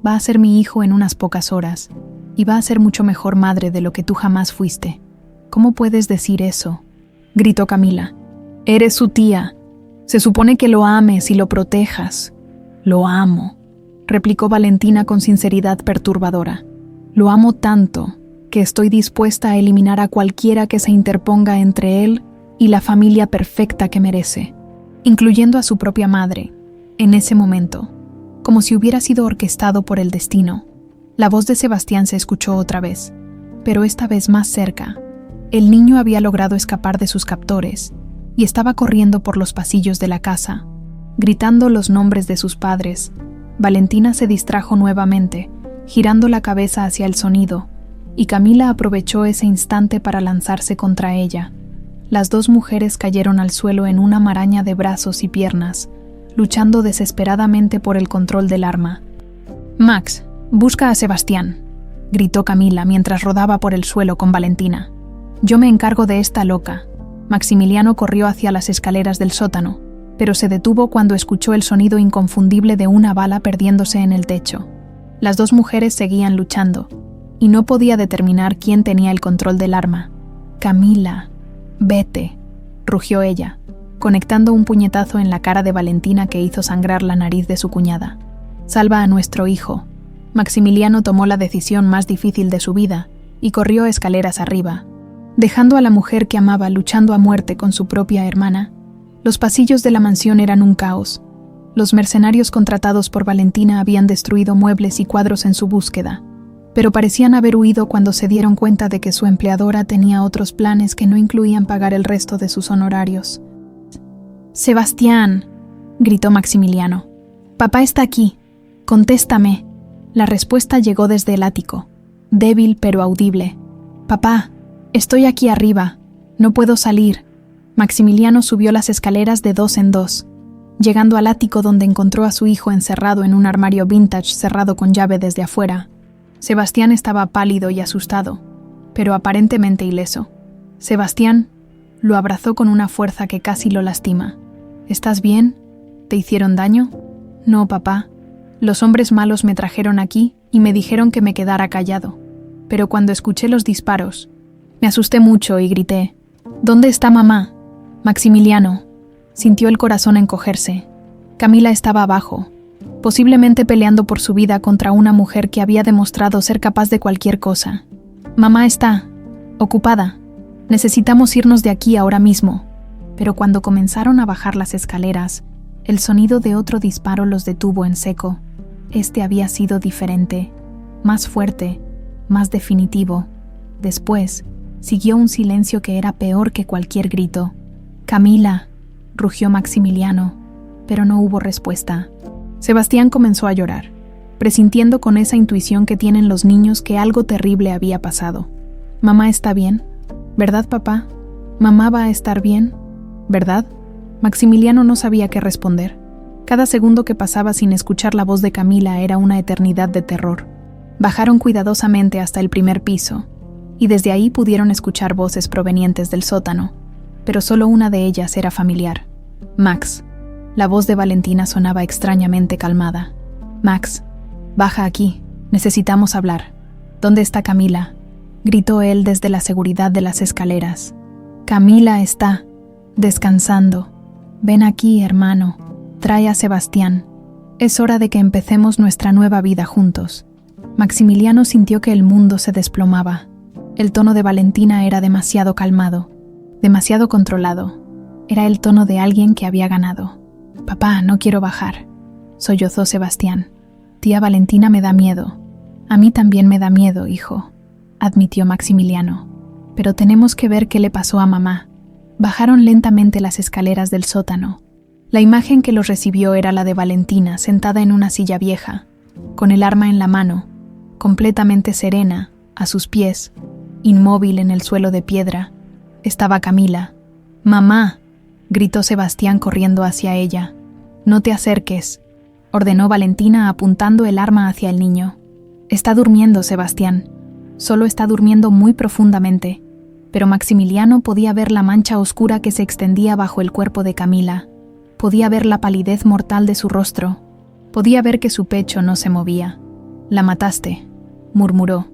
Speaker 1: «Va a ser mi hijo en unas pocas horas, y va a ser mucho mejor madre de lo que tú jamás fuiste». «¿Cómo puedes decir eso?», gritó Camila. «Eres su tía. Se supone que lo ames y lo protejas». «Lo amo», replicó Valentina con sinceridad perturbadora. «Lo amo tanto que estoy dispuesta a eliminar a cualquiera que se interponga entre él y la familia perfecta que merece, incluyendo a su propia madre». En ese momento, como si hubiera sido orquestado por el destino, la voz de Sebastián se escuchó otra vez, pero esta vez más cerca. El niño había logrado escapar de sus captores y estaba corriendo por los pasillos de la casa, gritando los nombres de sus padres. Valentina se distrajo nuevamente, girando la cabeza hacia el sonido, y Camila aprovechó ese instante para lanzarse contra ella. Las dos mujeres cayeron al suelo en una maraña de brazos y piernas, luchando desesperadamente por el control del arma. «Max, busca a Sebastián», gritó Camila mientras rodaba por el suelo con Valentina. «Yo me encargo de esta loca». Maximiliano corrió hacia las escaleras del sótano, pero se detuvo cuando escuchó el sonido inconfundible de una bala perdiéndose en el techo. Las dos mujeres seguían luchando, y no podía determinar quién tenía el control del arma. «Camila, vete», rugió ella, conectando un puñetazo en la cara de Valentina que hizo sangrar la nariz de su cuñada. «Salva a nuestro hijo». Maximiliano tomó la decisión más difícil de su vida y corrió escaleras arriba, dejando a la mujer que amaba luchando a muerte con su propia hermana. Los pasillos de la mansión eran un caos. Los mercenarios contratados por Valentina habían destruido muebles y cuadros en su búsqueda, pero parecían haber huido cuando se dieron cuenta de que su empleadora tenía otros planes que no incluían pagar el resto de sus honorarios. «Sebastián», gritó Maximiliano. «Papá está aquí. Contéstame». La respuesta llegó desde el ático, débil pero audible. «Papá, estoy aquí arriba. No puedo salir». Maximiliano subió las escaleras de dos en dos, llegando al ático donde encontró a su hijo encerrado en un armario vintage cerrado con llave desde afuera. Sebastián estaba pálido y asustado, pero aparentemente ileso. Sebastián lo abrazó con una fuerza que casi lo lastima. «¿Estás bien? ¿Te hicieron daño?» «No, papá. Los hombres malos me trajeron aquí y me dijeron que me quedara callado. Pero cuando escuché los disparos, me asusté mucho y grité, ¿dónde está mamá?» Maximiliano sintió el corazón encogerse. Camila estaba abajo, posiblemente peleando por su vida contra una mujer que había demostrado ser capaz de cualquier cosa. «Mamá está ocupada. Necesitamos irnos de aquí ahora mismo». Pero cuando comenzaron a bajar las escaleras, el sonido de otro disparo los detuvo en seco. Este había sido diferente, más fuerte, más definitivo. Después, siguió un silencio que era peor que cualquier grito. «Camila», rugió Maximiliano, pero no hubo respuesta. Sebastián comenzó a llorar, presintiendo con esa intuición que tienen los niños que algo terrible había pasado. «Mamá está bien, ¿verdad, papá? Mamá va a estar bien, ¿verdad?» Maximiliano no sabía qué responder. Cada segundo que pasaba sin escuchar la voz de Camila era una eternidad de terror. Bajaron cuidadosamente hasta el primer piso, y desde ahí pudieron escuchar voces provenientes del sótano, pero solo una de ellas era familiar. «Max». La voz de Valentina sonaba extrañamente calmada. «Max, baja aquí. Necesitamos hablar». «¿Dónde está Camila?», gritó él desde la seguridad de las escaleras. «Camila está descansando. Ven aquí, hermano. Trae a Sebastián. Es hora de que empecemos nuestra nueva vida juntos». Maximiliano sintió que el mundo se desplomaba. El tono de Valentina era demasiado calmado, demasiado controlado. Era el tono de alguien que había ganado. «Papá, no quiero bajar», sollozó Sebastián. «Tía Valentina me da miedo». «A mí también me da miedo, hijo», admitió Maximiliano. «Pero tenemos que ver qué le pasó a mamá». Bajaron lentamente las escaleras del sótano. La imagen que los recibió era la de Valentina sentada en una silla vieja, con el arma en la mano, completamente serena, a sus pies, inmóvil en el suelo de piedra. Estaba Camila. «Mamá», gritó Sebastián corriendo hacia ella. «No te acerques», ordenó Valentina apuntando el arma hacia el niño. Está durmiendo, Sebastián. Solo está durmiendo muy profundamente. Pero Maximiliano podía ver la mancha oscura que se extendía bajo el cuerpo de Camila. Podía ver la palidez mortal de su rostro. Podía ver que su pecho no se movía. «La mataste», murmuró,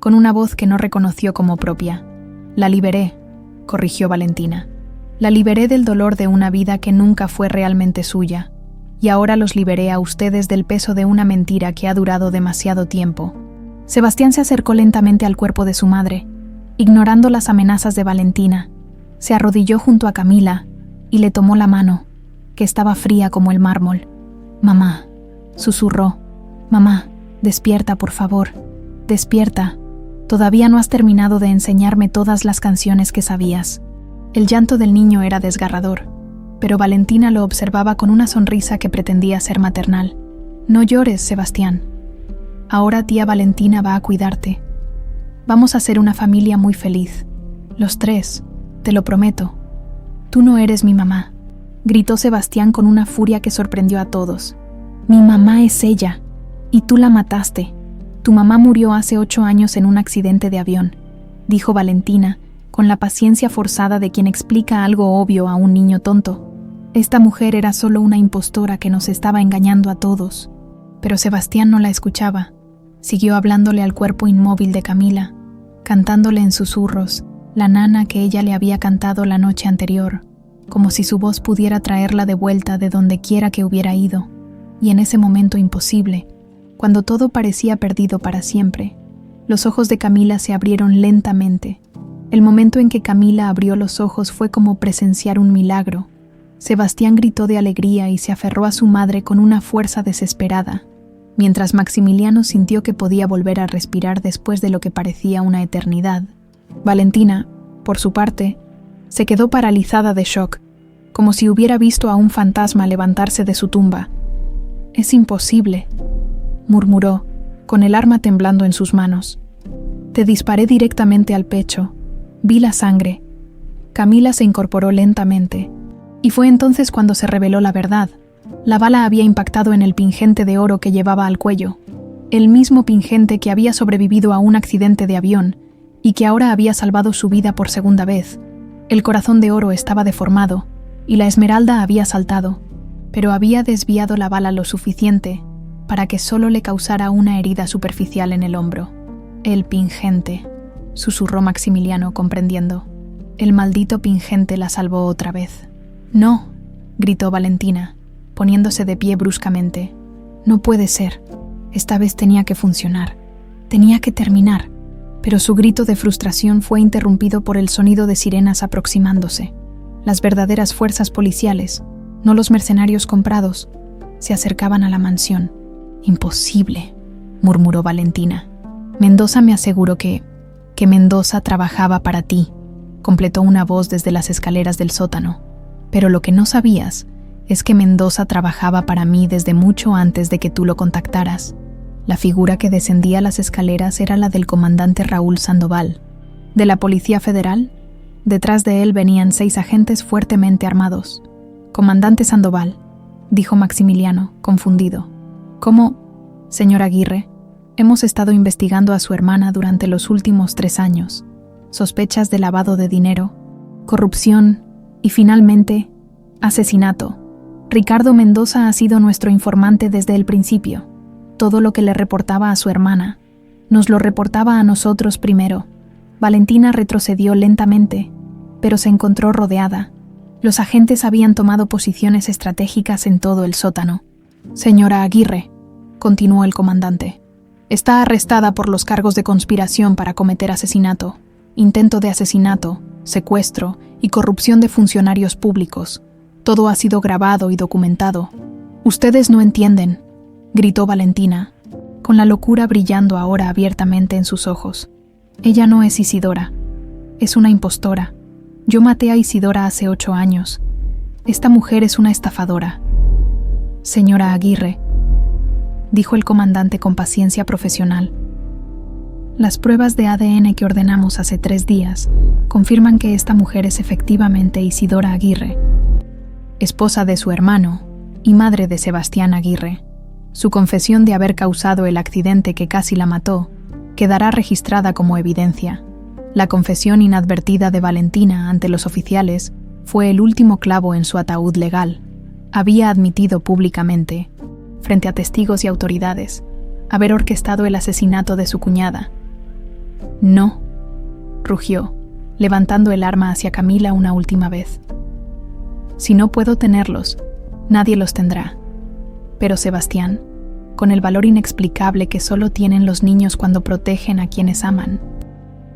Speaker 1: con una voz que no reconoció como propia. «La liberé», corrigió Valentina. «La liberé del dolor de una vida que nunca fue realmente suya. Y ahora los liberé a ustedes del peso de una mentira que ha durado demasiado tiempo». Sebastián se acercó lentamente al cuerpo de su madre, ignorando las amenazas de Valentina. Se arrodilló junto a Camila y le tomó la mano, que estaba fría como el mármol. «Mamá», susurró. «Mamá, despierta, por favor. Despierta. Todavía no has terminado de enseñarme todas las canciones que sabías». El llanto del niño era desgarrador, pero Valentina lo observaba con una sonrisa que pretendía ser maternal. «No llores, Sebastián. Ahora tía Valentina va a cuidarte. Vamos a ser una familia muy feliz. Los tres, te lo prometo. Tú no eres mi mamá», gritó Sebastián con una furia que sorprendió a todos. «Mi mamá es ella, y tú la mataste. Tu mamá murió hace 8 años en un accidente de avión», dijo Valentina, con la paciencia forzada de quien explica algo obvio a un niño tonto. Esta mujer era solo una impostora que nos estaba engañando a todos. Pero Sebastián no la escuchaba. Siguió hablándole al cuerpo inmóvil de Camila, cantándole en susurros la nana que ella le había cantado la noche anterior, como si su voz pudiera traerla de vuelta de donde quiera que hubiera ido. Y en ese momento imposible, cuando todo parecía perdido para siempre, los ojos de Camila se abrieron lentamente. El momento en que Camila abrió los ojos fue como presenciar un milagro. Sebastián gritó de alegría y se aferró a su madre con una fuerza desesperada, mientras Maximiliano sintió que podía volver a respirar después de lo que parecía una eternidad. Valentina, por su parte, se quedó paralizada de shock, como si hubiera visto a un fantasma levantarse de su tumba. «Es imposible», murmuró, con el arma temblando en sus manos. «Te disparé directamente al pecho. Vi la sangre». Camila se incorporó lentamente, y fue entonces cuando se reveló la verdad. La bala había impactado en el pingente de oro que llevaba al cuello, el mismo pingente que había sobrevivido a un accidente de avión y que ahora había salvado su vida por segunda vez. El corazón de oro estaba deformado y la esmeralda había saltado, pero había desviado la bala lo suficiente para que solo le causara una herida superficial en el hombro. «El pingente», susurró Maximiliano, comprendiendo. «El maldito pingente la salvó otra vez». «No», gritó Valentina, poniéndose de pie bruscamente. «No puede ser. Esta vez tenía que funcionar. Tenía que terminar». Pero su grito de frustración fue interrumpido por el sonido de sirenas aproximándose. Las verdaderas fuerzas policiales, no los mercenarios comprados, se acercaban a la mansión. «Imposible», murmuró Valentina. «Mendoza me aseguró que Mendoza trabajaba para ti», completó una voz desde las escaleras del sótano. «Pero lo que no sabías es que Mendoza trabajaba para mí desde mucho antes de que tú lo contactaras». La figura que descendía las escaleras era la del comandante Raúl Sandoval. ¿De la Policía Federal? Detrás de él venían 6 agentes fuertemente armados. «Comandante Sandoval», dijo Maximiliano, confundido. «¿Cómo, señor Aguirre? Hemos estado investigando a su hermana durante los últimos 3 años. Sospechas de lavado de dinero, corrupción y, finalmente, asesinato. Ricardo Mendoza ha sido nuestro informante desde el principio. Todo lo que le reportaba a su hermana, nos lo reportaba a nosotros primero». Valentina retrocedió lentamente, pero se encontró rodeada. Los agentes habían tomado posiciones estratégicas en todo el sótano. «Señora Aguirre», continuó el comandante, «está arrestada por los cargos de conspiración para cometer asesinato, intento de asesinato, secuestro y corrupción de funcionarios públicos. Todo ha sido grabado y documentado». «Ustedes no entienden», gritó Valentina, con la locura brillando ahora abiertamente en sus ojos. «Ella no es Isidora. Es una impostora. Yo maté a Isidora hace 8 años. Esta mujer es una estafadora». «Señora Aguirre», dijo el comandante con paciencia profesional, «las pruebas de ADN que ordenamos hace 3 días confirman que esta mujer es efectivamente Isidora Aguirre, esposa de su hermano y madre de Sebastián Aguirre. Su confesión de haber causado el accidente que casi la mató quedará registrada como evidencia. La confesión inadvertida de Valentina ante los oficiales fue el último clavo en su ataúd legal. Había admitido públicamente, frente a testigos y autoridades, haber orquestado el asesinato de su cuñada. «No», rugió, levantando el arma hacia Camila una última vez. «Si no puedo tenerlos, nadie los tendrá. Pero Sebastián, con el valor inexplicable que solo tienen los niños cuando protegen a quienes aman,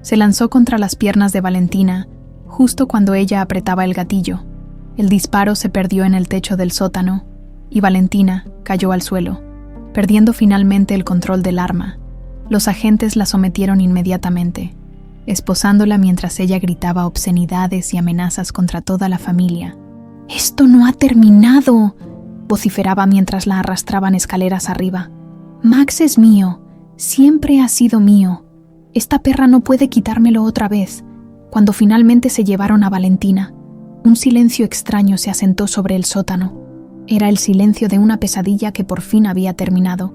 Speaker 1: se lanzó contra las piernas de Valentina justo cuando ella apretaba el gatillo. El disparo se perdió en el techo del sótano y Valentina cayó al suelo, perdiendo finalmente el control del arma. Los agentes la sometieron inmediatamente, esposándola mientras ella gritaba obscenidades y amenazas contra toda la familia. «¡Esto no ha terminado!», vociferaba mientras la arrastraban escaleras arriba. «Max es mío, siempre ha sido mío. Esta perra no puede quitármelo otra vez». Cuando finalmente se llevaron a Valentina, un silencio extraño se asentó sobre el sótano. Era el silencio de una pesadilla que por fin había terminado,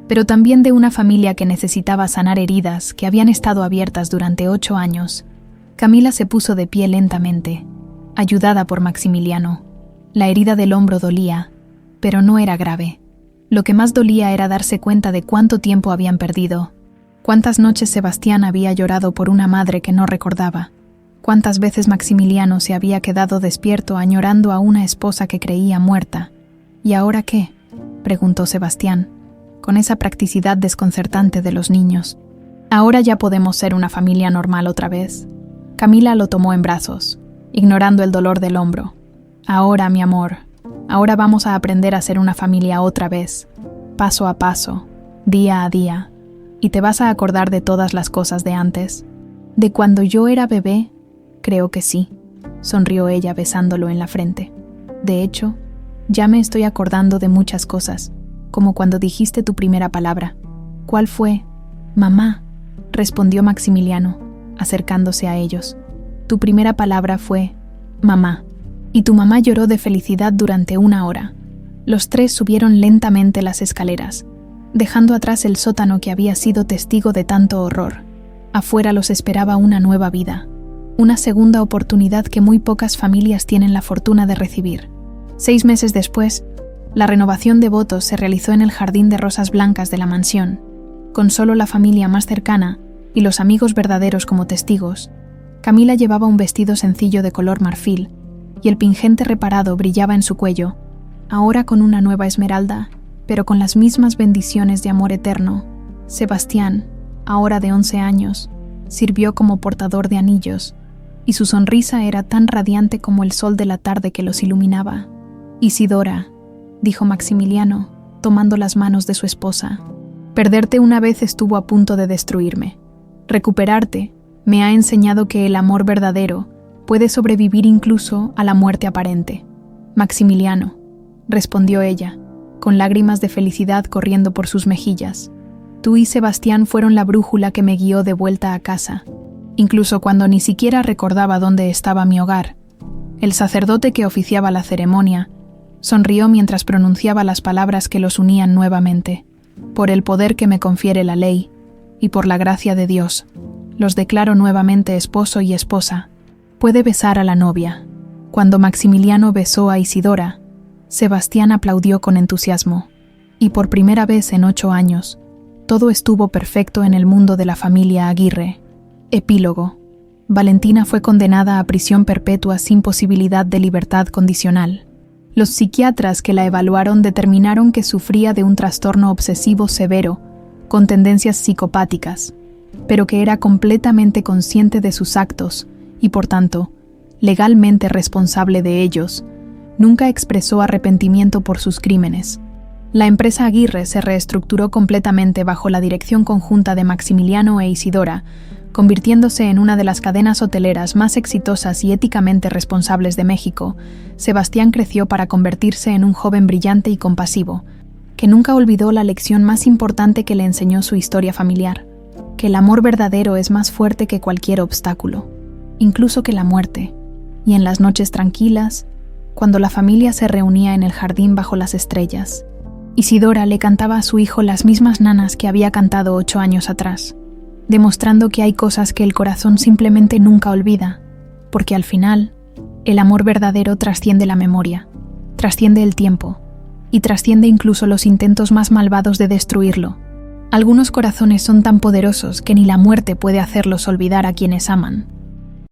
Speaker 1: pero también de una familia que necesitaba sanar heridas que habían estado abiertas durante 8 años. Camila se puso de pie lentamente, ayudada por Maximiliano. La herida del hombro dolía, pero no era grave. Lo que más dolía era darse cuenta de cuánto tiempo habían perdido. Cuántas noches Sebastián había llorado por una madre que no recordaba. Cuántas veces Maximiliano se había quedado despierto añorando a una esposa que creía muerta. ¿Y ahora qué?, preguntó Sebastián, con esa practicidad desconcertante de los niños. «Ahora ya podemos ser una familia normal otra vez». Camila lo tomó en brazos, ignorando el dolor del hombro. «Ahora, mi amor, ahora vamos a aprender a ser una familia otra vez, paso a paso, día a día. Y te vas a acordar de todas las cosas de antes». «¿De cuando yo era bebé?» «Creo que sí», sonrió ella besándolo en la frente. «De hecho, ya me estoy acordando de muchas cosas, como cuando dijiste tu primera palabra». «¿Cuál fue?» «Mamá», respondió Maximiliano, acercándose a ellos. «Tu primera palabra fue mamá, y tu mamá lloró de felicidad durante 1 hora». Los 3 subieron lentamente las escaleras, dejando atrás el sótano que había sido testigo de tanto horror. Afuera los esperaba una nueva vida, una segunda oportunidad que muy pocas familias tienen la fortuna de recibir. 6 meses después, la renovación de votos se realizó en el jardín de rosas blancas de la mansión, con solo la familia más cercana y los amigos verdaderos como testigos. Camila llevaba un vestido sencillo de color marfil, y el pingente reparado brillaba en su cuello, ahora con una nueva esmeralda, pero con las mismas bendiciones de amor eterno. Sebastián, ahora de 11 años, sirvió como portador de anillos, y su sonrisa era tan radiante como el sol de la tarde que los iluminaba. «Isidora», dijo Maximiliano, tomando las manos de su esposa, «perderte una vez estuvo a punto de destruirme. Recuperarte me ha enseñado que el amor verdadero puede sobrevivir incluso a la muerte aparente». «Maximiliano», respondió ella, con lágrimas de felicidad corriendo por sus mejillas. «Tú y Sebastián fueron la brújula que me guió de vuelta a casa, incluso cuando ni siquiera recordaba dónde estaba mi hogar». El sacerdote que oficiaba la ceremonia sonrió mientras pronunciaba las palabras que los unían nuevamente. «Por el poder que me confiere la ley, y por la gracia de Dios, los declaro nuevamente esposo y esposa. Puede besar a la novia». Cuando Maximiliano besó a Isidora, Sebastián aplaudió con entusiasmo, y por primera vez en 8 años, todo estuvo perfecto en el mundo de la familia Aguirre. Epílogo. Valentina fue condenada a prisión perpetua sin posibilidad de libertad condicional. Los psiquiatras que la evaluaron determinaron que sufría de un trastorno obsesivo severo, con tendencias psicopáticas, pero que era completamente consciente de sus actos y, por tanto, legalmente responsable de ellos. Nunca expresó arrepentimiento por sus crímenes. La empresa Aguirre se reestructuró completamente bajo la dirección conjunta de Maximiliano e Isidora, convirtiéndose en una de las cadenas hoteleras más exitosas y éticamente responsables de México. Sebastián creció para convertirse en un joven brillante y compasivo, que nunca olvidó la lección más importante que le enseñó su historia familiar, que el amor verdadero es más fuerte que cualquier obstáculo, incluso que la muerte. Y en las noches tranquilas, cuando la familia se reunía en el jardín bajo las estrellas, Isidora le cantaba a su hijo las mismas nanas que había cantado 8 años atrás, demostrando que hay cosas que el corazón simplemente nunca olvida, porque al final, el amor verdadero trasciende la memoria, trasciende el tiempo, y trasciende incluso los intentos más malvados de destruirlo. Algunos corazones son tan poderosos que ni la muerte puede hacerlos olvidar a quienes aman.